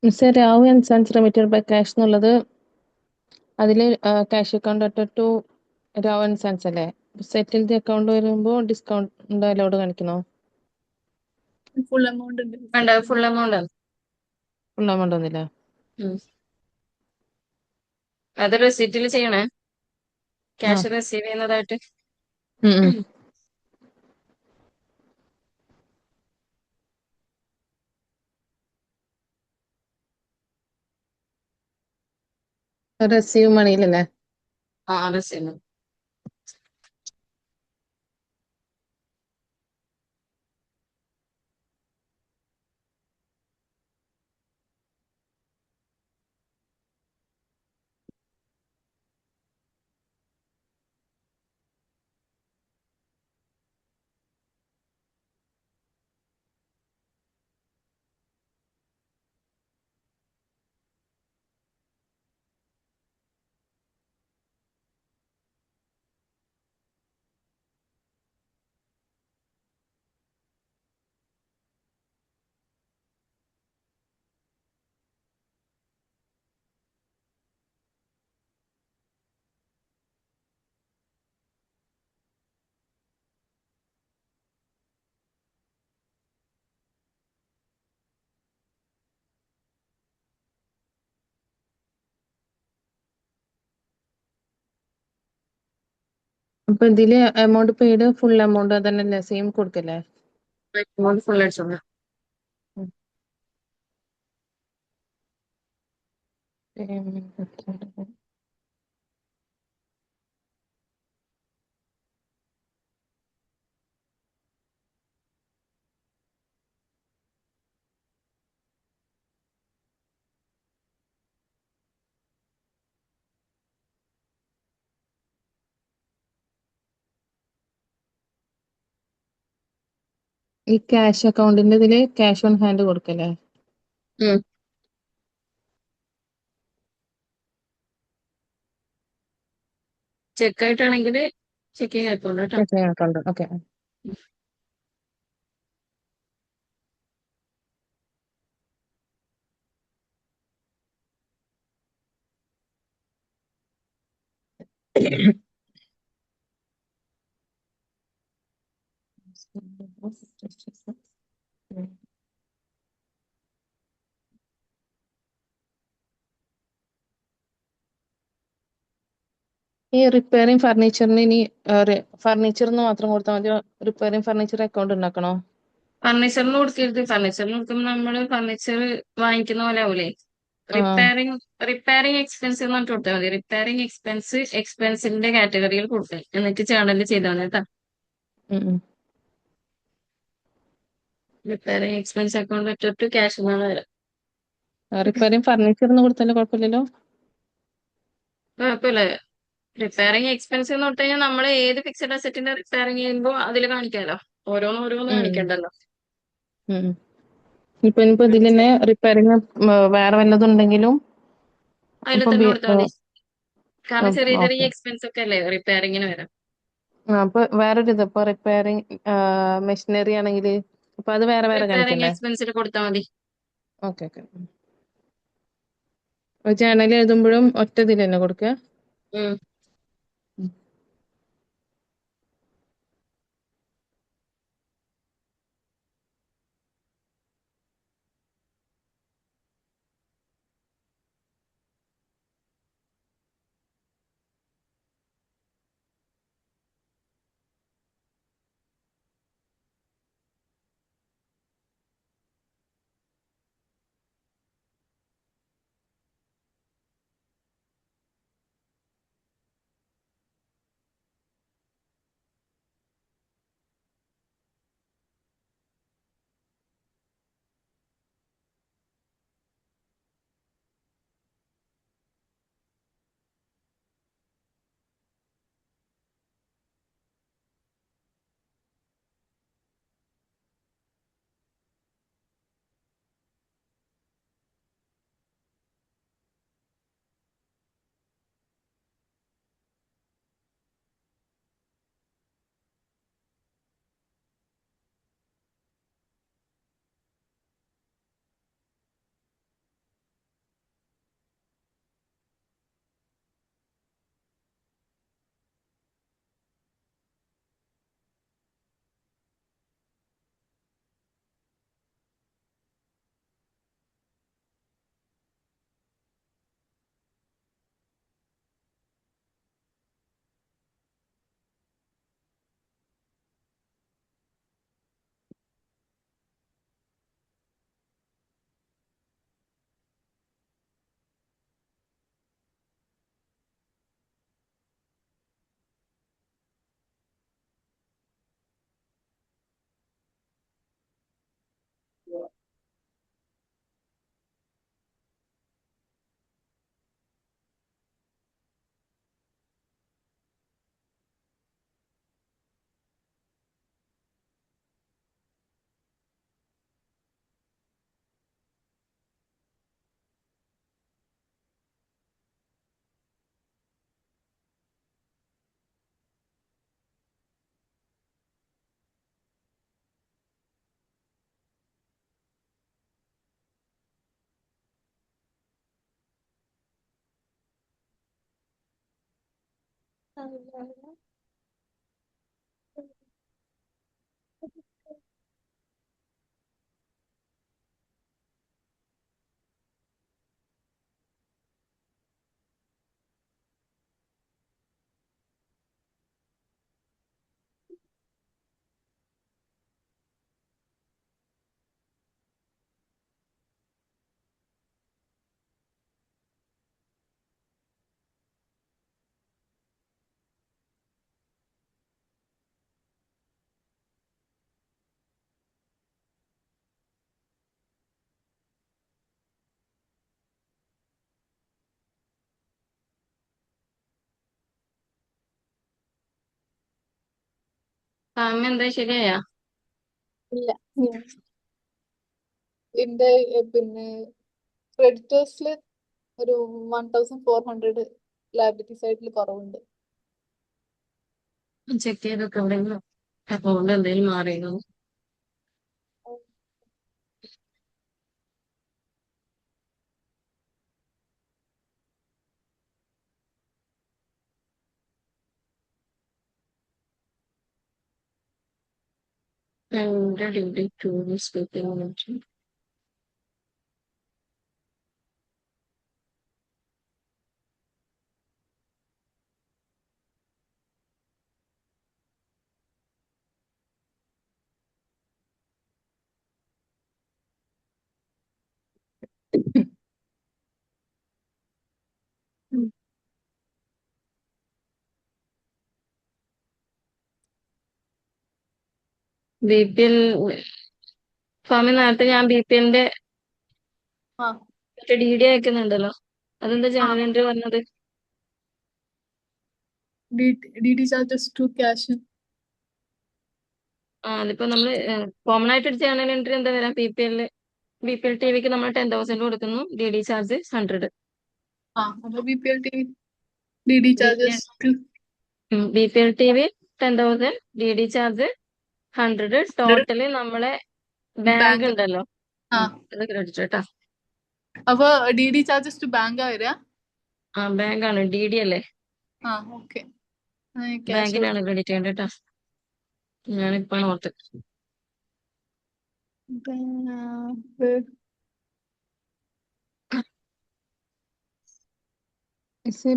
മിസ്സേ Rahu and Sons remitted by cash എന്നുള്ളത് അതിൽ cash account added to Rahu and Sons അല്ലേ? സെറ്റിൽ ദി അക്കൗണ്ട് വരുമ്പോൾ ഡിസ്കൗണ്ട് അലൗഡ് കാണിക്കണോ? ഫുൾ എമൗണ്ട് ഉണ്ട്. വേണ്ട, ഫുൾ എമൗണ്ട് ആണ്. ഫുൾ എമൗണ്ട് ഒന്നുമില്ല. അത് റെസിപ്റ്റിൽ ചെയ്യണേ, ആ ക്യാഷ് റിസീവ് ചെയ്യുന്നതായിട്ട്. ഉം, ഉം. റിസീവ് മണിയിലല്ലേ? ആ, റിസീവ്. അപ്പൊ ഇതില് എമൗണ്ട് പെയ്ഡ് ഫുൾ എമൗണ്ട് അതന്നെ സെയിം കൊടുക്കല്ലേ? എമൗണ്ട് ഫുൾ അടിച്ചോളാം. ഉം. ഈ ക്യാഷ് അക്കൗണ്ടിന്റെ ഇതില് ക്യാഷ് ഓൺ ഹാൻഡ് കൊടുക്കല്ലേ? ചെക്ക് ആയിട്ടാണെങ്കിൽ ചെക്കിങ് അക്കൗണ്ട് കേട്ടോ. Checking account. ഓക്കെ. ഈ റിപ്പയറിംഗ് ഫർണിച്ചറിന് ഇനി ഫർണിച്ചറിന് മാത്രം കൊടുത്താൽ മതിയോ? റിപ്പയറിംഗ് ഫർണിച്ചർ അക്കൗണ്ട് ഉണ്ടാക്കണോ? ഫർണിച്ചറിന് കൊടുക്കരുത്. ഫർണിച്ചറിന് കൊടുക്കുമ്പോൾ നമ്മള് ഫർണിച്ചർ വാങ്ങിക്കുന്ന പോലെ ആവൂലേ. ആ. റിപ്പയറിംഗ് എക്സ്പെൻസ് എന്ന് പറഞ്ഞിട്ട് കൊടുത്താൽ മതി. റിപ്പയറിംഗ് എക്സ്പെൻസിന്റെ കാറ്റഗറിയിൽ കൊടുക്കുക, എന്നിട്ട് ചാനലിൽ ചെയ്താൽ മതി കേട്ടോ. ഉം, ഉം. റിപ്പയറിംഗ് എക്സ്പെൻസ് അക്കൗണ്ട് അറ്റു ക്യാഷ് എന്നാണ് വരാം. റിപ്പയറിംഗ് ഫർണിച്ചറിന് കൊടുത്താലും കുഴപ്പമില്ലല്ലോ? കുഴപ്പമില്ല. റിപ്പയറിംഗ് എക്സ്പെൻസ് എന്ന് പറഞ്ഞു കഴിഞ്ഞാൽ നമ്മൾ ഏത് ഫിക്സഡ് അസറ്റിന്റെ റിപ്പയറിംഗ് ചെയ്യുമ്പോൾ അതിൽ കാണിക്കാമല്ലോ. ഓരോന്ന് ഉം, കാണിക്കണ്ടല്ലോ. ഉം. ഇനിയിപ്പോ ഇതിൽ തന്നെ റിപ്പയറിംഗ് വേറെ വല്ലതും ഉണ്ടെങ്കിലും അതിൽ ഇപ്പൊ തന്നെ കൊടുത്താൽ മതി. കാരണം ചെറിയ ചെറിയ എക്സ്പെൻസ് ഒക്കെ അല്ലേ റിപ്പയറിങ്ങിന് വരാം. അപ്പൊ വേറൊരു ഇത് ഇപ്പൊ റിപ്പയറിംഗ് മെഷീനറി ആണെങ്കിൽ അപ്പൊ അത് വേറെ വേറെ റിപ്പയറിംഗ് കാണിക്കണ്ടേ? എക്സ്പെൻസിൽ കൊടുത്താൽ മതി. Okay, okay. ചാനൽ എഴുതുമ്പോഴും ഒറ്റ ഇതിൽ തന്നെ കൊടുക്കുക. ഉം. ഫാമ എന്താ ശരിയായാ? ഇല്ല. എന്റെ പിന്നെ ക്രെഡിറ്റേഴ്സിൽ ഒരു 1400 ലയബിലിറ്റി സൈഡിൽ കുറവുണ്ട്. ചെക്ക് ചെയ്തൊക്കെ എവിടെയെങ്കിലും അക്കൗണ്ട് എന്തെങ്കിലും മാറിയോ? എന്റെ ഡ്യൂട്ടി ടൂറിസ്റ്റ് സ്പീക്കിംഗ് BPL ഫാമി നേരത്തെ ഞാൻ BPLന്റെ ആ DD അയക്കുന്നുണ്ടല്ലോ, അതെന്താ ആ ജേണൽ എൻട്രി പറഞ്ഞത്? DD charges to cash. അതിപ്പോ നമ്മള് കോമൺ ആയിട്ട് ഒരു ജേണൽ എൻട്രി എന്താ വരാം? BPL TVക്ക് നമ്മൾ 10,000 കൊടുക്കുന്നു, DD ചാർജ് 100. അപ്പൊ BPL DD charges BPL TV 10,000, DD charge 100, total നമ്മളെ ബാങ്ക് ബാങ്ക്. ഉണ്ടല്ലോ, ആ അത് ക്രെഡിറ്റ് കേട്ടോ. അപ്പൊ DD ചാർജസ് ടു ബാങ്കാ വരിക? ബാങ്കാണ്, DD അല്ലേ, ഓക്കെ. ക്യാഷ് ബാങ്കിനാണ് ക്രെഡിറ്റ് ചെയ്യേണ്ടത് കേട്ടോ. ഞാനിപ്പോ ഓർത്ത്.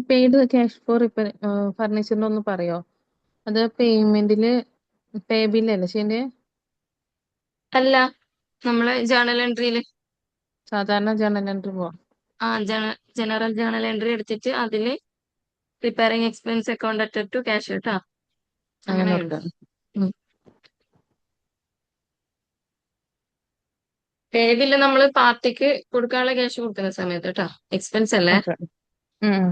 പെയ്ഡ് ക്യാഷ് ഫോർ ഫർണിച്ചറിന്റെ ഒന്ന് പറയോ? അത് പേയ്മെന്റില് പേ ബില്ലല്ലേ ചെയ്യണ്ടേ? അല്ല, നമ്മളെ ജേണൽ എൻട്രിയില് സാധാരണ ജേണൽ എൻട്രി പോവാം. ജനറൽ ജേണൽ എൻട്രി എടുത്തിട്ട് അതില് പ്രിപ്പയറിംഗ് എക്സ്പെൻസ് അക്കൗണ്ട് അറ്റർ ടു ക്യാഷ് കേട്ടോ, അങ്ങനെ അങ്ങനെ ഉണ്ട്. കൊടുക്കാം. പേ ബില്ല് നമ്മൾ പാർട്ടിക്ക് കൊടുക്കാനുള്ള ക്യാഷ് കൊടുക്കുന്ന സമയത്ത് കേട്ടോ, എക്സ്പെൻസ് അല്ലേ. ഓക്കെ. ഉം.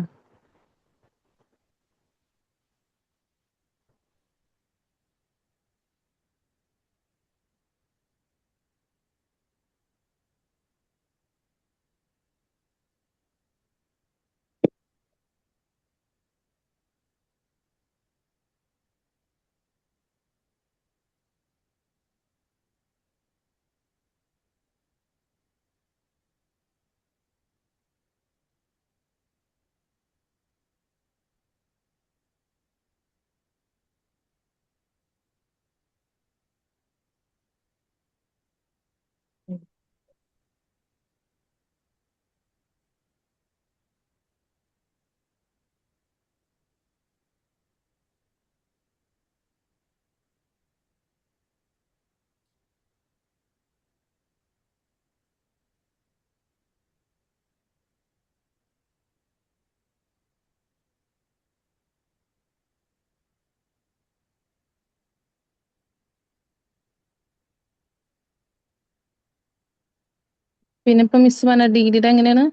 പിന്നെ ഇപ്പൊ മിസ് പറഞ്ഞ ഡിഗ്രിയുടെ എങ്ങനെയാണ്?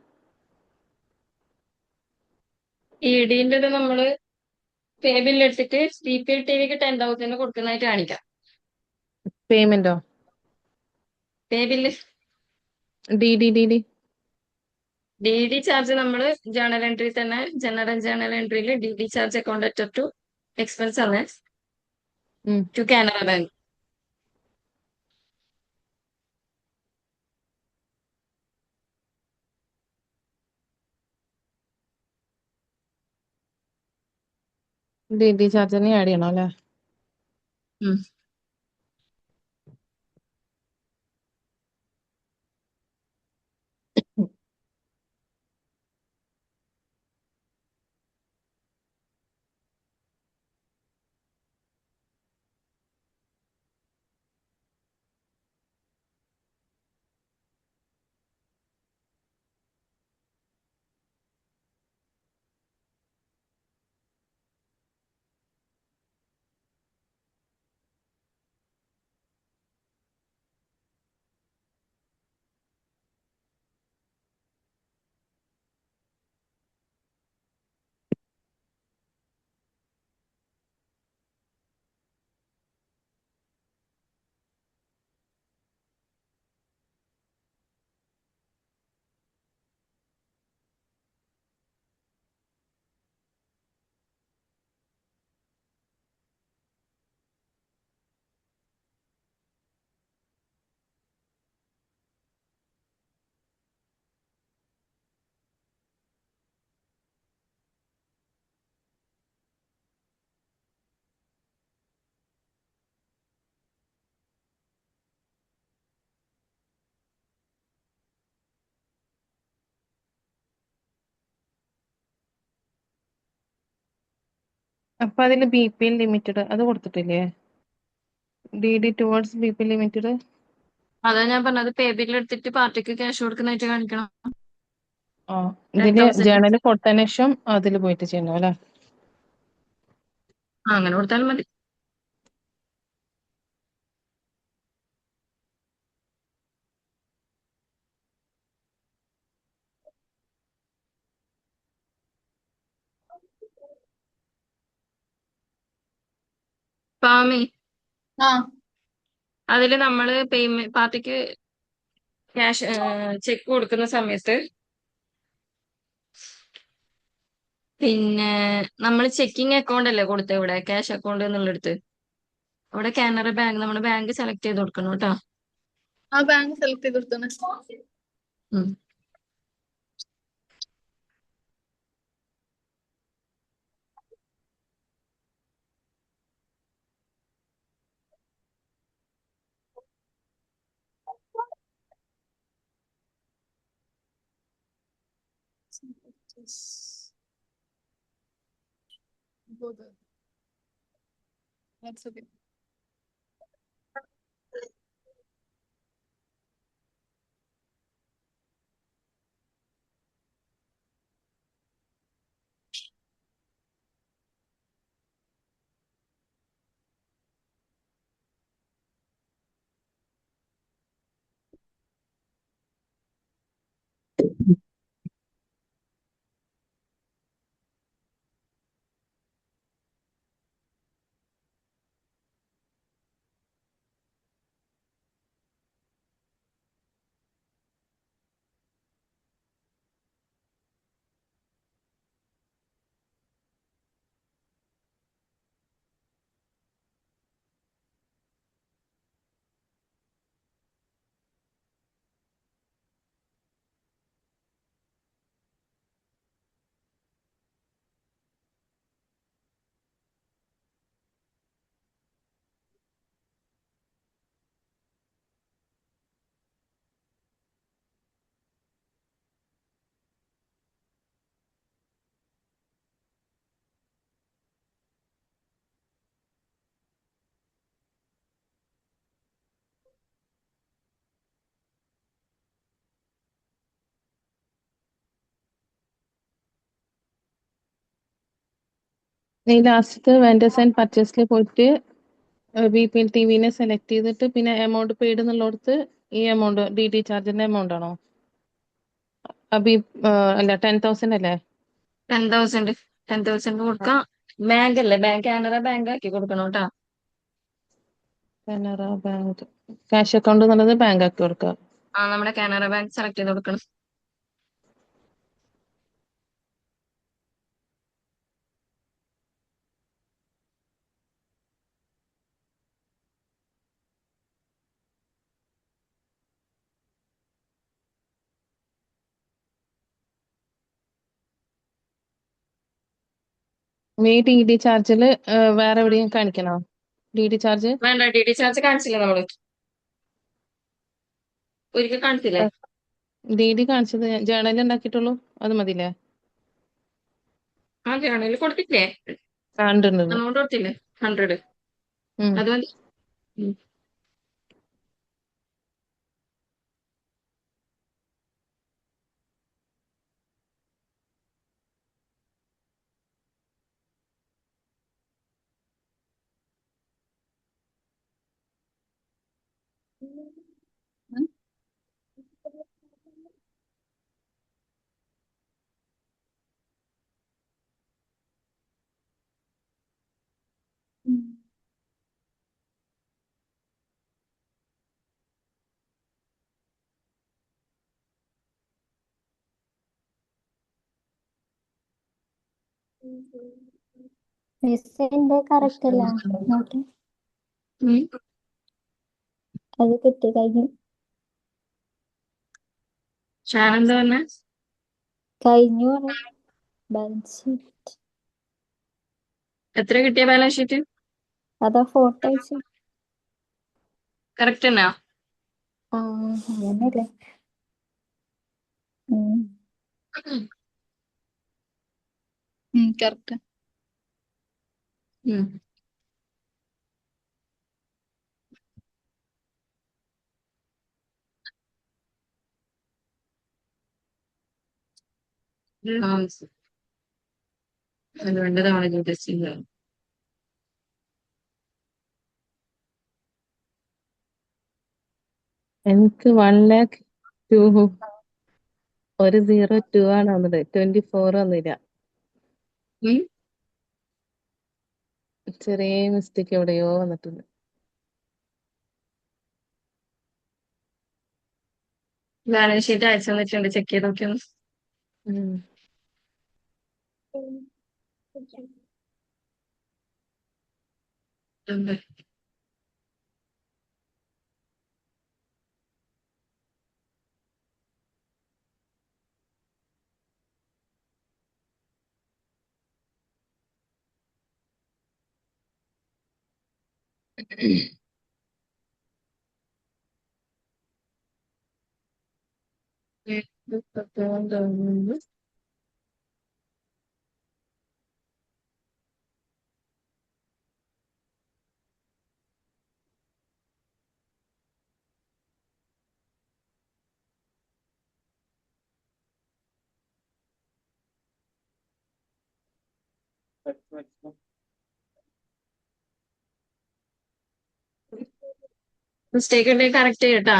DDന്റെ നമ്മള് പേ ബില്ല് എടുത്തിട്ട് BPL TVക്ക് 10,000 കൊടുക്കുന്നതായിട്ട് കാണിക്കാം. പേയ്മെന്റോ? Pay bill D DD charge നമ്മൾ ജേണൽ എൻട്രി തന്നെ, ജനറൽ ജേണൽ എൻട്രിയിൽ DD ചാർജ് അക്കൗണ്ട് അറ്റർ ടു എക്സ്പെൻസ് ആണ് ടു കാനറ ബാങ്ക്. DD ചാർജറിനെ ആഡ് ചെയ്യണം അല്ലേ? ഉം. അപ്പൊ അതില് BPL ലിമിറ്റഡ് അത് കൊടുത്തിട്ടില്ലേ? DD towards BPL limited. അതാ ഞാൻ പറഞ്ഞത്, പേ ബില്ല് എടുത്തിട്ട് പാർട്ടിക്ക് ക്യാഷ് കൊടുക്കുന്നതായിട്ട് കാണിക്കണം. ആ ഇതില് 10,000. ജേണല് കൊടുത്തതിന് ശേഷം അതിൽ പോയിട്ട് ചെയ്യണം അല്ലെ? അങ്ങനെ കൊടുത്താലും മതി. പാമി, ആ അതില് നമ്മള് പേയ്മെന്റ് പാർട്ടിക്ക് ക്യാഷ് ചെക്ക് കൊടുക്കുന്ന സമയത്ത് പിന്നെ നമ്മൾ ചെക്കിങ് അക്കൗണ്ട് അല്ലേ കൊടുത്തത്, ഇവിടെ ക്യാഷ് അക്കൗണ്ട് എന്നുള്ളടുത്ത് അവിടെ കാനറ ബാങ്ക്, നമ്മുടെ ബാങ്ക് സെലക്ട് ചെയ്ത് കൊടുക്കണം കേട്ടോ. ആ ബാങ്ക് സെലക്ട് ചെയ്ത് കൊടുത്താണ്. ഉം. That's okay. നീ ലാസ്റ്റ് വെൻഡേഴ്സ് ആൻഡ് പർച്ചേസിൽ പോയിട്ട് BPL TVനെ സെലക്ട് ചെയ്തിട്ട് പിന്നെ എമൗണ്ട് പെയ്ഡ് എന്നുള്ളടത്ത് ഈ എമൗണ്ട് DD ചാർജിന്റെ എമൗണ്ട് ആണോ? അല്ല 10,000 അല്ലേ? 10,000 10,000 കൊടുക്കാം. ബാങ്ക് അല്ലേ, കാനറ ബാങ്ക് ആക്കി കൊടുക്കണം കേട്ടോ. കാനറ ബാങ്ക് ക്യാഷ് അക്കൗണ്ട് എന്നുള്ളത് ബാങ്ക് ആക്കി കൊടുക്കുക. നമ്മുടെ കാനറ ബാങ്ക് സെലക്ട് ചെയ്ത് കൊടുക്കണം. ഈ ഡി ഡി ചാർജിൽ വേറെ എവിടെയും കാണിക്കണോ? ഡി ഡി ചാർജ് വേണ്ട, ഡി ഡി ചാർജ് കാണിച്ചില്ല നമ്മള്, ഒരിക്കൽ കാണിച്ചില്ലേ? ഡി ഡി കാണിച്ചത് ജേണൽ ഉണ്ടാക്കിയിട്ടുള്ളൂ, അത് മതിയില്ലേ? ആ ജേണലിൽ കൊടുത്തില്ലേ? ഉണ്ട് ഉണ്ട് ഉണ്ട്. amount കൊടുത്തില്ലേ? 100. ഉം. അത് മതി. ഉം. ഉം. ഉം. മിസ് എന്റെ കറക്റ്റ് അല്ല നോക്കി ഉം. അത് കിട്ടി കഴിഞ്ഞു ഷാൻ എന്താ പറഞ്ഞ? കഴിഞ്ഞു ബാലൻസ് ഷീറ്റ് എത്ര കിട്ടിയ ബാലൻസ് ഷീറ്റ്? അതാ ഫോട്ടോ അയച്ചു കറക്റ്റ് തന്നെയാ? ആ അങ്ങനല്ലേ കറക്റ്റ്. ഉം. അത് 2 തവണ ടെസ്റ്റ്. എനിക്ക് 1,02,000 ഒരു 02 ആണ് വന്നത്, 24 വന്നില്ല. ചെറിയ മിസ്റ്റേക്ക് എവിടെയോ വന്നിട്ടുണ്ട്. ബാലൻസ് ഷീറ്റ് അയച്ചു തന്നിട്ടുണ്ട്, ചെക്ക് ചെയ്ത് നോക്കിയൊന്ന്. ഉം. ഉണ്ട്. മിസ്റ്റേക്ക് ഉണ്ടെങ്കിൽ കറക്റ്റ് ചെയ്യട്ടാ.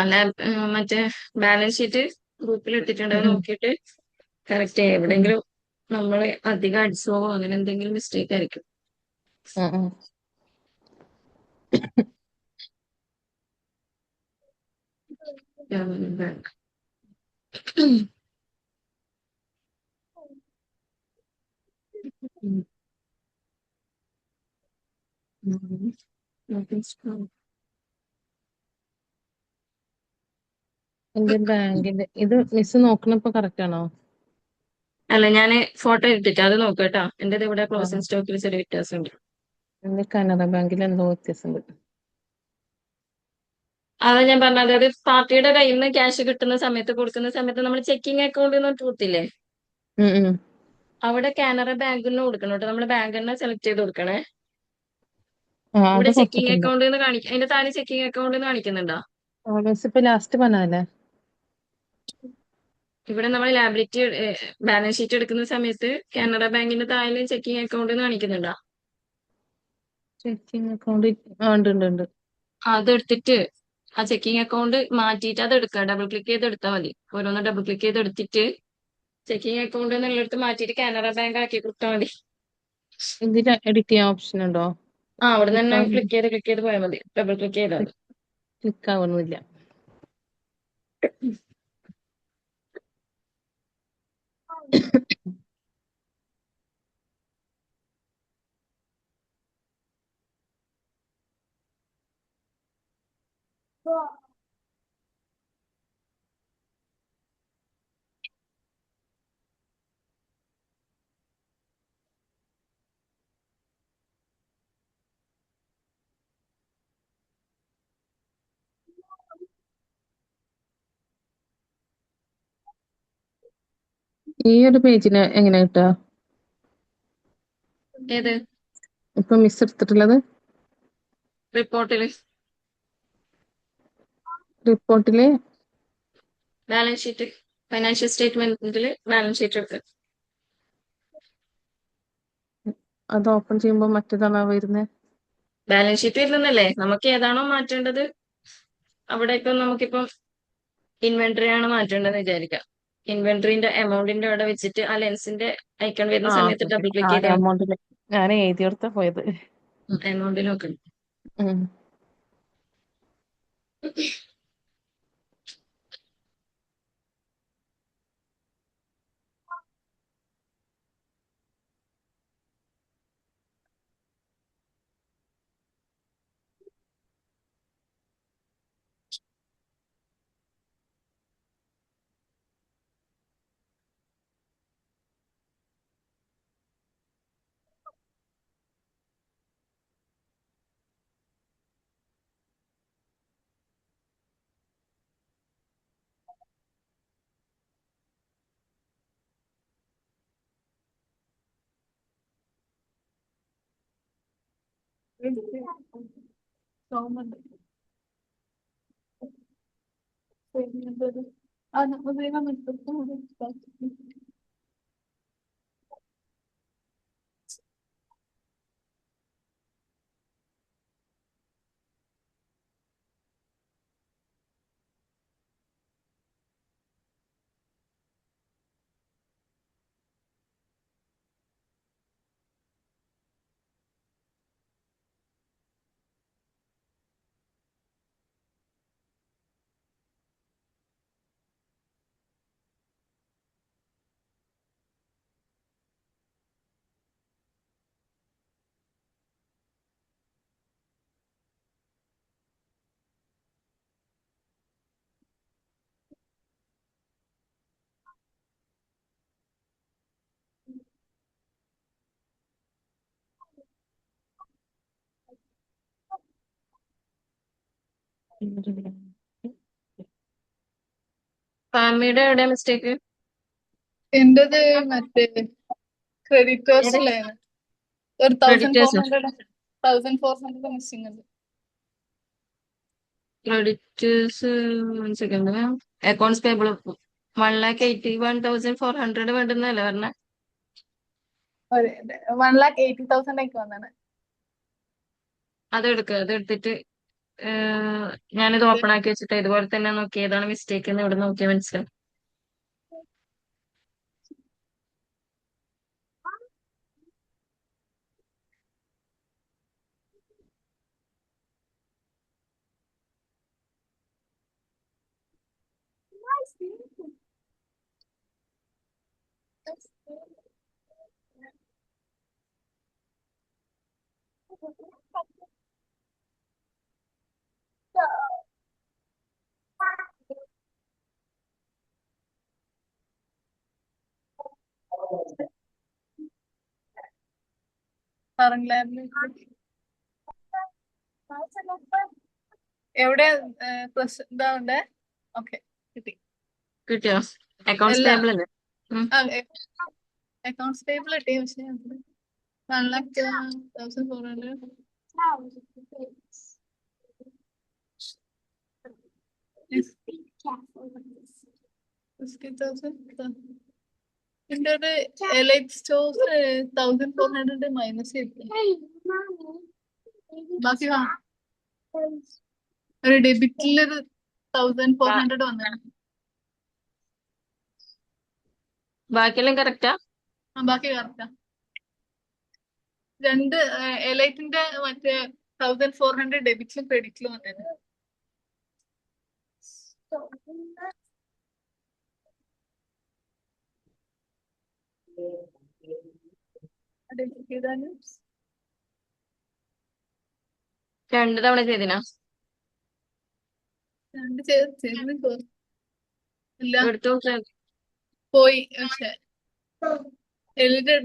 മറ്റേ ബാലൻസ് ഷീറ്റ് ഗ്രൂപ്പിൽ ഇട്ടിട്ടുണ്ട്, അത് ഉം. നോക്കിയിട്ട് കറക്റ്റ് ചെയ്യാം. ഉം. എവിടെയെങ്കിലും നമ്മൾ അധികം അടിച്ചോ അങ്ങനെ എന്തെങ്കിലും മിസ്റ്റേക്ക് ആയിരിക്കും. ആ, ആ. ബാങ്ക്. എന്റെ ബാങ്കിന്റെ ഇത് മിസ് നോക്കണപ്പോ കറക്റ്റ് ആണോ? അല്ല, ഞാൻ ഫോട്ടോ എടുത്തിട്ട് അത് നോക്കട്ടാ. എന്റെ ഇവിടെ ആ, ക്ലോസിംഗ് സ്റ്റോക്കിൽ ചെറിയ വ്യത്യാസമുണ്ട്. എന്റെ കാനറ ബാങ്കിൽ എന്തോ വ്യത്യാസമുണ്ട്. അതാ ഞാൻ പറഞ്ഞത്, അതായത് പാർട്ടിയുടെ കയ്യിൽ നിന്ന് ക്യാഷ് കിട്ടുന്ന സമയത്ത്, കൊടുക്കുന്ന സമയത്ത് നമ്മൾ ചെക്കിംഗ് അക്കൗണ്ട് എന്ന് കൊടുത്തില്ലേ, ഉം, ഉം. അവിടെ കാനറ ബാങ്കിൽ നിന്ന് കൊടുക്കണം കേട്ടോ. നമ്മൾ ബാങ്ക് തന്നെ സെലക്ട് ചെയ്ത് കൊടുക്കണേ. ആ, അത് ഇവിടെ ചെക്കിംഗ് കൊടുത്തിട്ടുണ്ട്. അക്കൗണ്ട് എന്ന് കാണിക്കും, അതിന്റെ താഴെ ചെക്കിംഗ് അക്കൗണ്ട് എന്ന് കാണിക്കുന്നുണ്ടോ? മിസ് ഇപ്പൊ ലാസ്റ്റ് പറഞ്ഞതല്ലേ? ഇവിടെ നമ്മൾ ലാബിലിറ്റി ബാലൻസ് ഷീറ്റ് എടുക്കുന്ന സമയത്ത് കാനറ ബാങ്കിന്റെ താഴെ ചെക്കിംഗ് അക്കൗണ്ട് എന്ന് കാണിക്കുന്നുണ്ടോ? ചെക്കിങ് അക്കൗണ്ട് ഉണ്ട് ഉണ്ട് ഉണ്ട്. അതെടുത്തിട്ട് ആ ചെക്കിംഗ് അക്കൗണ്ട് മാറ്റിയിട്ട് അത് എടുക്കുക. ഡബിൾ ക്ലിക്ക് ചെയ്ത് എടുത്താൽ മതി. ഓരോന്ന് ഡബിൾ ക്ലിക്ക് ചെയ്ത് എടുത്തിട്ട് ചെക്കിംഗ് അക്കൗണ്ട് എന്നുള്ളിടത്ത് മാറ്റിയിട്ട് കാനറ ബാങ്ക് ആക്കി കൊടുത്താൽ മതി. ഇതിൽ എഡിറ്റ് ചെയ്യാൻ ഓപ്ഷൻ ഉണ്ടോ? അവിടെ ക്ലിക്ക് തന്നെ ആവുന്നു, ക്ലിക്ക് ചെയ്ത് പോയാൽ മതി. ഡബിൾ ക്ലിക്ക് ചെയ്താൽ മതി. ക്ലിക്ക് ആവുന്നില്ല. ഈ ഒരു പേജിന് എങ്ങനെ കിട്ടുക? ഏത് ഇപ്പൊ മിസ് എടുത്തിട്ടുള്ളത് റിപ്പോർട്ടില് റിപ്പോർട്ടില് ബാലൻസ് ഷീറ്റ് ഫൈനാൻഷ്യൽ സ്റ്റേറ്റ്മെന്റില് ബാലൻസ് ഷീറ്റ് എടുക്കുക. അത് ഓപ്പൺ ചെയ്യുമ്പോൾ മറ്റേതാണോ വരുന്നത്? ബാലൻസ് ഷീറ്റ് വരുന്നല്ലേ നമുക്ക് ഏതാണോ മാറ്റേണ്ടത്. അവിടെ ഇപ്പം നമുക്കിപ്പം ഇൻവെന്ററി ആണ് മാറ്റേണ്ടതെന്ന് വിചാരിക്കാം. ഇൻവെന്ററിന്റെ എമൗണ്ടിന്റെ അവിടെ വെച്ചിട്ട് ആ ലെൻസിന്റെ ഐക്കൺ വരുന്ന സമയത്ത് ഡബിൾ ആ ക്ലിക്ക് ഒരു ചെയ്താൽ എമൗണ്ടില് ഞാൻ എഴുതിയെടുത്താ പോയത്. എമൗണ്ടിൽ നോക്കണം. ഉം. സോമണ്ട് അത് വേഗം ഫാമിയുടെ എവിടെ മിസ്റ്റേക്ക്? എന്റേത് മറ്റേ ക്രെഡിറ്റേഴ്സിലാണ് ഒരു ക്രെഡിറ്റേഴ്സ് 1400 മിസ്സിംഗ് ഉണ്ട്. ക്രെഡിറ്റേഴ്സ് സെക്കൻഡ് അക്കൗണ്ട്സ് പേബിൾ 1,81,400 വേണ്ടുന്നല്ലേ പറഞ്ഞ. 1,80,000 ഒക്കെ വന്നാണ്. അതെടുത്തിട്ട് ഞാനിത് ഓപ്പൺ ആക്കി വെച്ചിട്ട് ഇതുപോലെ തന്നെ നോക്കി ഏതാണ് മിസ്റ്റേക്ക് എന്ന് ഇവിടെ നോക്കിയാൽ മനസ്സിലാവും. കറന്റ് ലയബിലിറ്റി എവിടെ പ്ലസ് ഇതാവണ്ടേ? ഓക്കെ കിട്ടി. കിട്ടിയോ? അക്കൗണ്ട്സ് അല്ല പേബിൾ അല്ലേ? അക്കൗണ്ട്സ് ടേബിൾ കിട്ടി. പക്ഷേ 1,04,400 50,000 എന്റെ ഒരു എലൈറ്റ് സ്റ്റോഴ്സ് 1,400 മൈനസ് ചെയ്തു. ബാക്കി ഒരു ഡെബിറ്റിലൊരു 1,400 വന്നാണ്. ബാക്കിയെല്ലാം കറക്റ്റാ? ബാക്കി കറക്റ്റാ. രണ്ട് എലൈറ്റിന്റെ മറ്റേ 1,400 ഡെബിറ്റിലും ക്രെഡിറ്റിലും വന്നത്. രണ്ട് തവണ ചെയ്തിനാ? രണ്ട് ചെയ്ത് ഇല്ല എടുത്തു പോയി. പക്ഷെ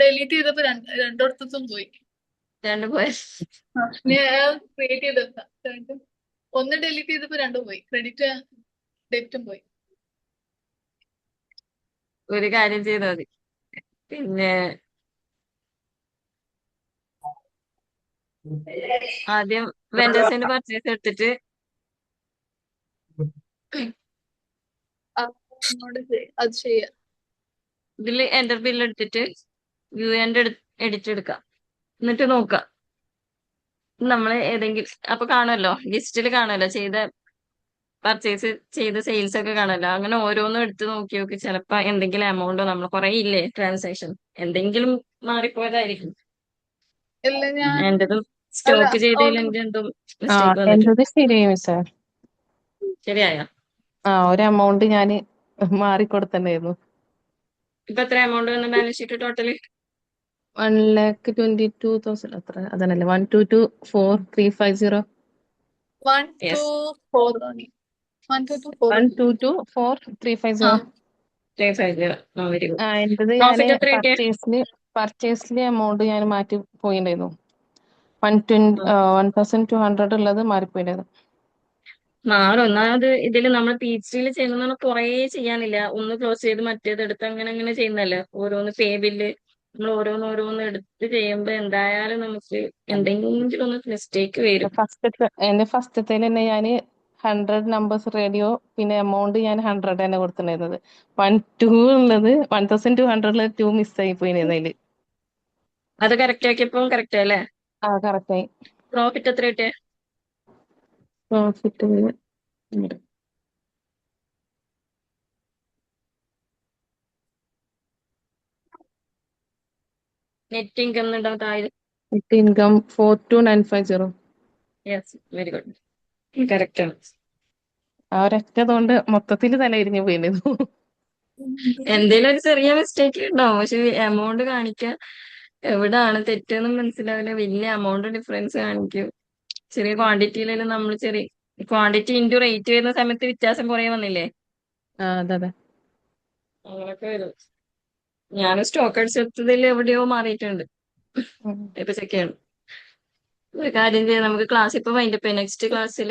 ഡെലീറ്റ് ചെയ്തപ്പോ രണ്ടിടത്തും പോയി. രണ്ട് പോയ. ഞാൻ ക്രിയേറ്റ് ചെയ്തെടുക്കാം. ഒന്ന് ഡെലീറ്റ് ചെയ്തപ്പോ രണ്ടും പോയി. ക്രെഡിറ്റ് ഡെബിറ്റും പോയി. ഒരു കാര്യം ചെയ്താൽ മതി. പിന്നെ ആദ്യം വെൻഡേഴ്സിന്റെ പർച്ചേസ് എടുത്തിട്ട് ആ, അത് ചെയ്യാം. ഇതിൽ എന്റർ ബില്ല് എടുത്തിട്ട് വ്യൂ ആൻഡ് എഡിറ്റ് എടുക്കാം. എന്നിട്ട് നോക്കാം നമ്മൾ ഏതെങ്കിലും അപ്പൊ കാണുമല്ലോ, ലിസ്റ്റിൽ കാണുമല്ലോ പർച്ചേസ് ചെയ്ത സെയിൽസ് ഒക്കെ കാണുമല്ലോ. അങ്ങനെ ഓരോന്നും എടുത്ത് നോക്കി നോക്കി ചിലപ്പോ എന്തെങ്കിലും എമൗണ്ടോ നമ്മൾ കുറെ ഇല്ലേ ട്രാൻസാക്ഷൻ, എന്തെങ്കിലും മാറിപ്പോയതായിരിക്കും. ഇല്ല ഞാൻ എന്റേതും അല്ല സ്റ്റോക്ക് ചെയ്തതിൽ ഓൾറെഡി എന്റെ എന്തോ ആ മിസ്റ്റേക്ക് വന്നിട്ടുണ്ട്. എന്റത് ശരിയായി മിസ്സേ. ശരിയായ ഒരു എമൗണ്ട് ഞാന് മാറിക്കൊടുത്തിട്ടുണ്ടായിരുന്നു. ഇപ്പൊ എത്ര എമൗണ്ട് വന്ന് ബാലൻസ് ഷീറ്റ് ടോട്ടല്? 1,22,000 അത്ര അതന്നല്ലേ 122,4,350. 124 ആണ്. 124 ഉണ്ട്. 122,4,350. ആ 350. Very good. എന്റത് ഞാന് പ്രോഫിറ്റ് എത്ര കിട്ടിയ? പർച്ചേസിലെ എമൗണ്ട് ഞാൻ മാറ്റി പോയിണ്ടായിരുന്നു. 1,200 ഉള്ളത് മാറിപ്പോയിണ്ടായിരുന്നു. മാറും. ഒന്നാമത് ഇതിൽ നമ്മൾ പീച്ചിൽ ചെയ്യുന്ന കുറേ ചെയ്യാനില്ല. ഒന്ന് ക്ലോസ് ചെയ്ത് മറ്റേത് എടുത്ത് അങ്ങനെ അങ്ങനെ ചെയ്യുന്നല്ലേ. ഓരോന്ന് പേ ബില്ല് നമ്മൾ ഓരോന്ന് എടുത്ത് ചെയ്യുമ്പോ എന്തായാലും നമുക്ക് എന്തെങ്കിലും ഒന്ന് മിസ്റ്റേക്ക് വരും. എന്റെ ഫസ്റ്റത്തേൽ തന്നെ ഞാന് 100 നമ്പേഴ്സ് റേഡിയോ, പിന്നെ എമൗണ്ട് ഞാൻ 100 തന്നെ കൊടുത്തിട്ടുണ്ടായിരുന്നത്. 1,200 ഉള്ളത് 2 മിസ്സായി പോയിണ്ടായിരുന്നു അതില്. അത് കറക്റ്റ് ആക്കിയപ്പോ കറക്റ്റ് അല്ലേ? കറക്റ്റായി. പ്രോഫിറ്റ് എത്ര കിട്ടിയ? പ്രോഫിറ്റ് നെറ്റ് ഇൻകം ഉണ്ടാവും താഴെ. Income 42,950. Yes, very good, correct ആണ്. ഒരൊറ്റതുകൊണ്ട് മൊത്തത്തിൽ തലയിരിഞ്ഞു പോയിരുന്നു. എന്തേലും ഒരു ചെറിയ മിസ്റ്റേക്ക് ഉണ്ടാവും, പക്ഷെ എമൗണ്ട് കാണിക്കാൻ എവിടാണ് തെറ്റെന്ന് മനസ്സിലാവില്ല. വലിയ എമൗണ്ട് ഡിഫറൻസ് കാണിക്കും. ചെറിയ ക്വാണ്ടിറ്റിയിലെല്ലാം നമ്മൾ ചെറിയ ക്വാണ്ടിറ്റി ഇൻറ്റു റേറ്റ് വരുന്ന സമയത്ത് വ്യത്യാസം കുറേ വന്നില്ലേ? അതെ. അങ്ങനൊക്കെ വരും. ഞാൻ സ്റ്റോക്ക് അടിച്ചെടുത്തതിൽ എവിടെയോ മാറിയിട്ടുണ്ട്. ഇപ്പൊ ചെക്ക് ചെയ്യണം. ഒരു കാര്യം ചെയ്യാം, നമുക്ക് ക്ലാസ് ഇപ്പൊ വൈൻഡപ്പ് ചെയ്യാം. നെക്സ്റ്റ് ക്ലാസ്സിൽ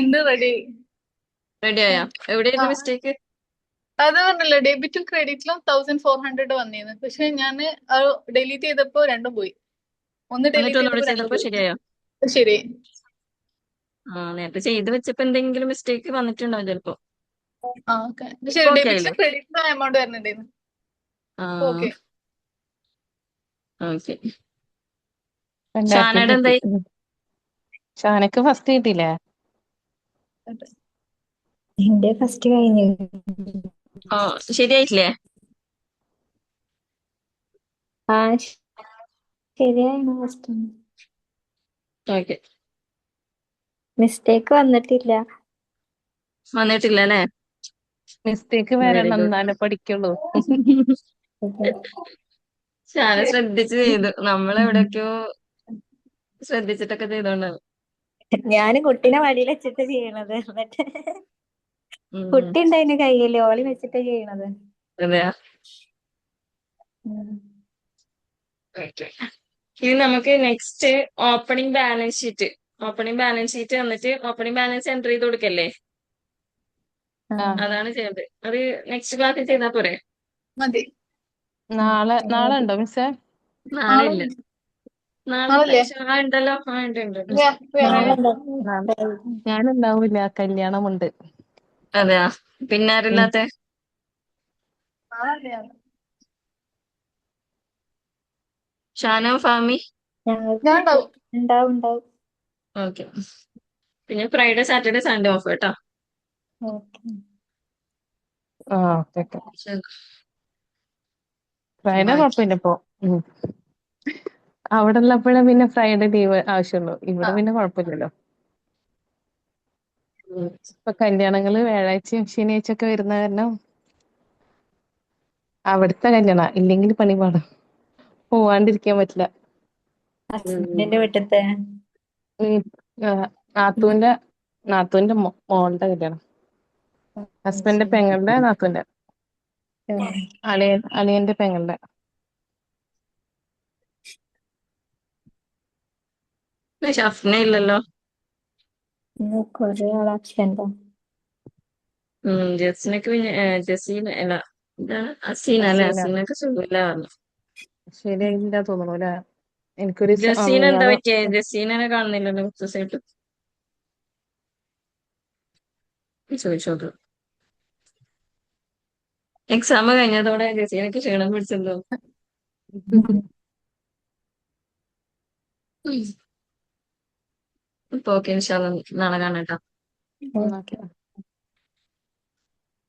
ഉണ്ട് റെഡി. റെഡി ആയാ? എവിടെയായിരുന്നു ആ മിസ്റ്റേക്ക്? അത് പറഞ്ഞല്ലോ, ഡെബിറ്റും ക്രെഡിറ്റിലും 1,400 വന്നിരുന്നു. പക്ഷെ ഞാൻ ഡിലീറ്റ് ചെയ്തപ്പോ രണ്ടും പോയി. ഒന്ന് എന്നിട്ട് ഡിലീറ്റ് ഒന്നുകൂടെ ചെയ്തപ്പോ രണ്ടും ചെയ്തപ്പോ പോയി. ശരിയായോ? ശരി. നേരത്തെ ചെയ്ത് വെച്ചപ്പോ എന്തെങ്കിലും മിസ്റ്റേക്ക് വന്നിട്ടുണ്ടാവും ചിലപ്പോ. ഓക്കെ. ഇപ്പൊ ശരി, ഓക്കെ ആയില്ലേ? ഡെബിറ്റിലും ക്രെഡിറ്റിലും എമൗണ്ട് വരുന്നുണ്ടായിരുന്നു. ഓക്കെ. ഓക്കെ. 2,000 ഷാനയുടെ കിട്ടി. എന്തായി? ഷാനക്ക് ഫസ്റ്റ് കിട്ടിയില്ലേ? എന്റെ ഫസ്റ്റ് കഴിഞ്ഞു. ആ, ശരിയായിട്ടില്ലേ? ആ ശരിയാണ് ഫസ്റ്റ്. ഓക്കെ. മിസ്റ്റേക്ക് വന്നിട്ടില്ല. വന്നിട്ടില്ല അല്ലേ? മിസ്റ്റേക്ക് വെരി വരണം ഗുഡ്. എന്നാലേ പഠിക്കുള്ളൂ. ഷാന ശ്രദ്ധിച്ച് ചെയ്തു. നമ്മളെവിടൊക്കെയോ ശ്രദ്ധിച്ചിട്ടൊക്കെ ചെയ്തോണ്ടാണ്. ഞാന് കുട്ടീനെ മടിയിൽ വെച്ചിട്ട് ചെയ്യണത്. എന്നിട്ട് ഉം. കുട്ടി ഉണ്ടായിന് കയ്യില്, ഓളി വെച്ചിട്ട് ചെയ്യണത്. അതെയാ? ഉം. ഓക്കെ. ഇനി നമുക്ക് next opening balance sheet. Opening balance sheet വന്നിട്ട് ഓപ്പണിംഗ് ബാലൻസ് എൻട്രി ചെയ്ത് കൊടുക്കല്ലേ? ആ. അതാണ് ചെയ്യേണ്ടത്. അത് നെക്സ്റ്റ് ക്ലാസ്സിൽ ചെയ്താൽ പോരെ? മതി. നാളെ ഉണ്ടോ മിസ്സേ? നാളെ ഇല്ല. നാളെ നാളല്ലേ? ഉണ്ടല്ലോ. ഉണ്ട്. നാളെ നാളെ നാളെ ഞാനുണ്ടാവില്ല, കല്യാണമുണ്ട്. അതെയാ? പിന്നെ ആരില്ലാത്ത? നാളല്ലേ? ഷാന, ഫാമി? ഞങ്ങൾക്ക് ഞാൻ ഉണ്ടാവും. ഉണ്ടാവും. ഓക്കെ. പിന്നെ ഫ്രൈഡേ, സാറ്റർഡേ, സൺഡേ ഓഫ് കേട്ടോ. ഓക്കെ. ഓക്കെ. ഫ്രൈഡേ കുഴപ്പമില്ല ഇപ്പൊ. അവിടെ ഉള്ളപ്പോഴേ പിന്നെ ഫ്രൈഡേ ലീവ് ആവശ്യമുള്ളൂ. ഇവിടെ പിന്നെ കുഴപ്പമില്ലല്ലോ. ഇപ്പൊ കല്യാണങ്ങള് വ്യാഴാഴ്ചയും ശനിയാഴ്ച ഒക്കെ വരുന്ന കാരണം അവിടുത്തെ കല്യാണം ഇല്ലെങ്കിൽ പണിപാടാ, പോവാണ്ടിരിക്കാൻ പറ്റില്ല. ഹസ്ബൻഡിന്റെ വീട്ടിലത്തെ ഉം. ആ, നാത്തൂന്റെ മോളുടെ കല്യാണം. ഹസ്ബൻഡിന്റെ പെങ്ങളുടെ നാത്തൂന്റെ അളിയന്റെ പെങ്ങളുടെ. ഷഫ്ന ഇല്ലല്ലോ. കൊറേ ആൾ ആക്സിഡന്റ്. ജസ്റ്റിനൊക്കെ പിന്നെ ജസീൻ അല്ല, ഇതാണ് അസീന അല്ലെ? അസീന അസീനക്ക് സുഖമില്ല പറഞ്ഞു. ശരിയായില്ല തോന്നുന്നു അല്ലെ. എനിക്കൊരു ജസീന എന്താ മിനിയാന്ന് പറ്റിയ? ജസീനെ കാണുന്നില്ലല്ലോ കുറച്ച് ദിവസമായിട്ട്. ചോദിച്ചോക്ക്. എക്സാം കഴിഞ്ഞതോടെ ജസീനക്ക് ക്ഷീണം പിടിച്ചെന്തോ. ഇപ്പൊ ഓക്കെ, ഇൻഷാല്ലാ നാളെ കാണാം ട്ടോ. ഓക്കെ.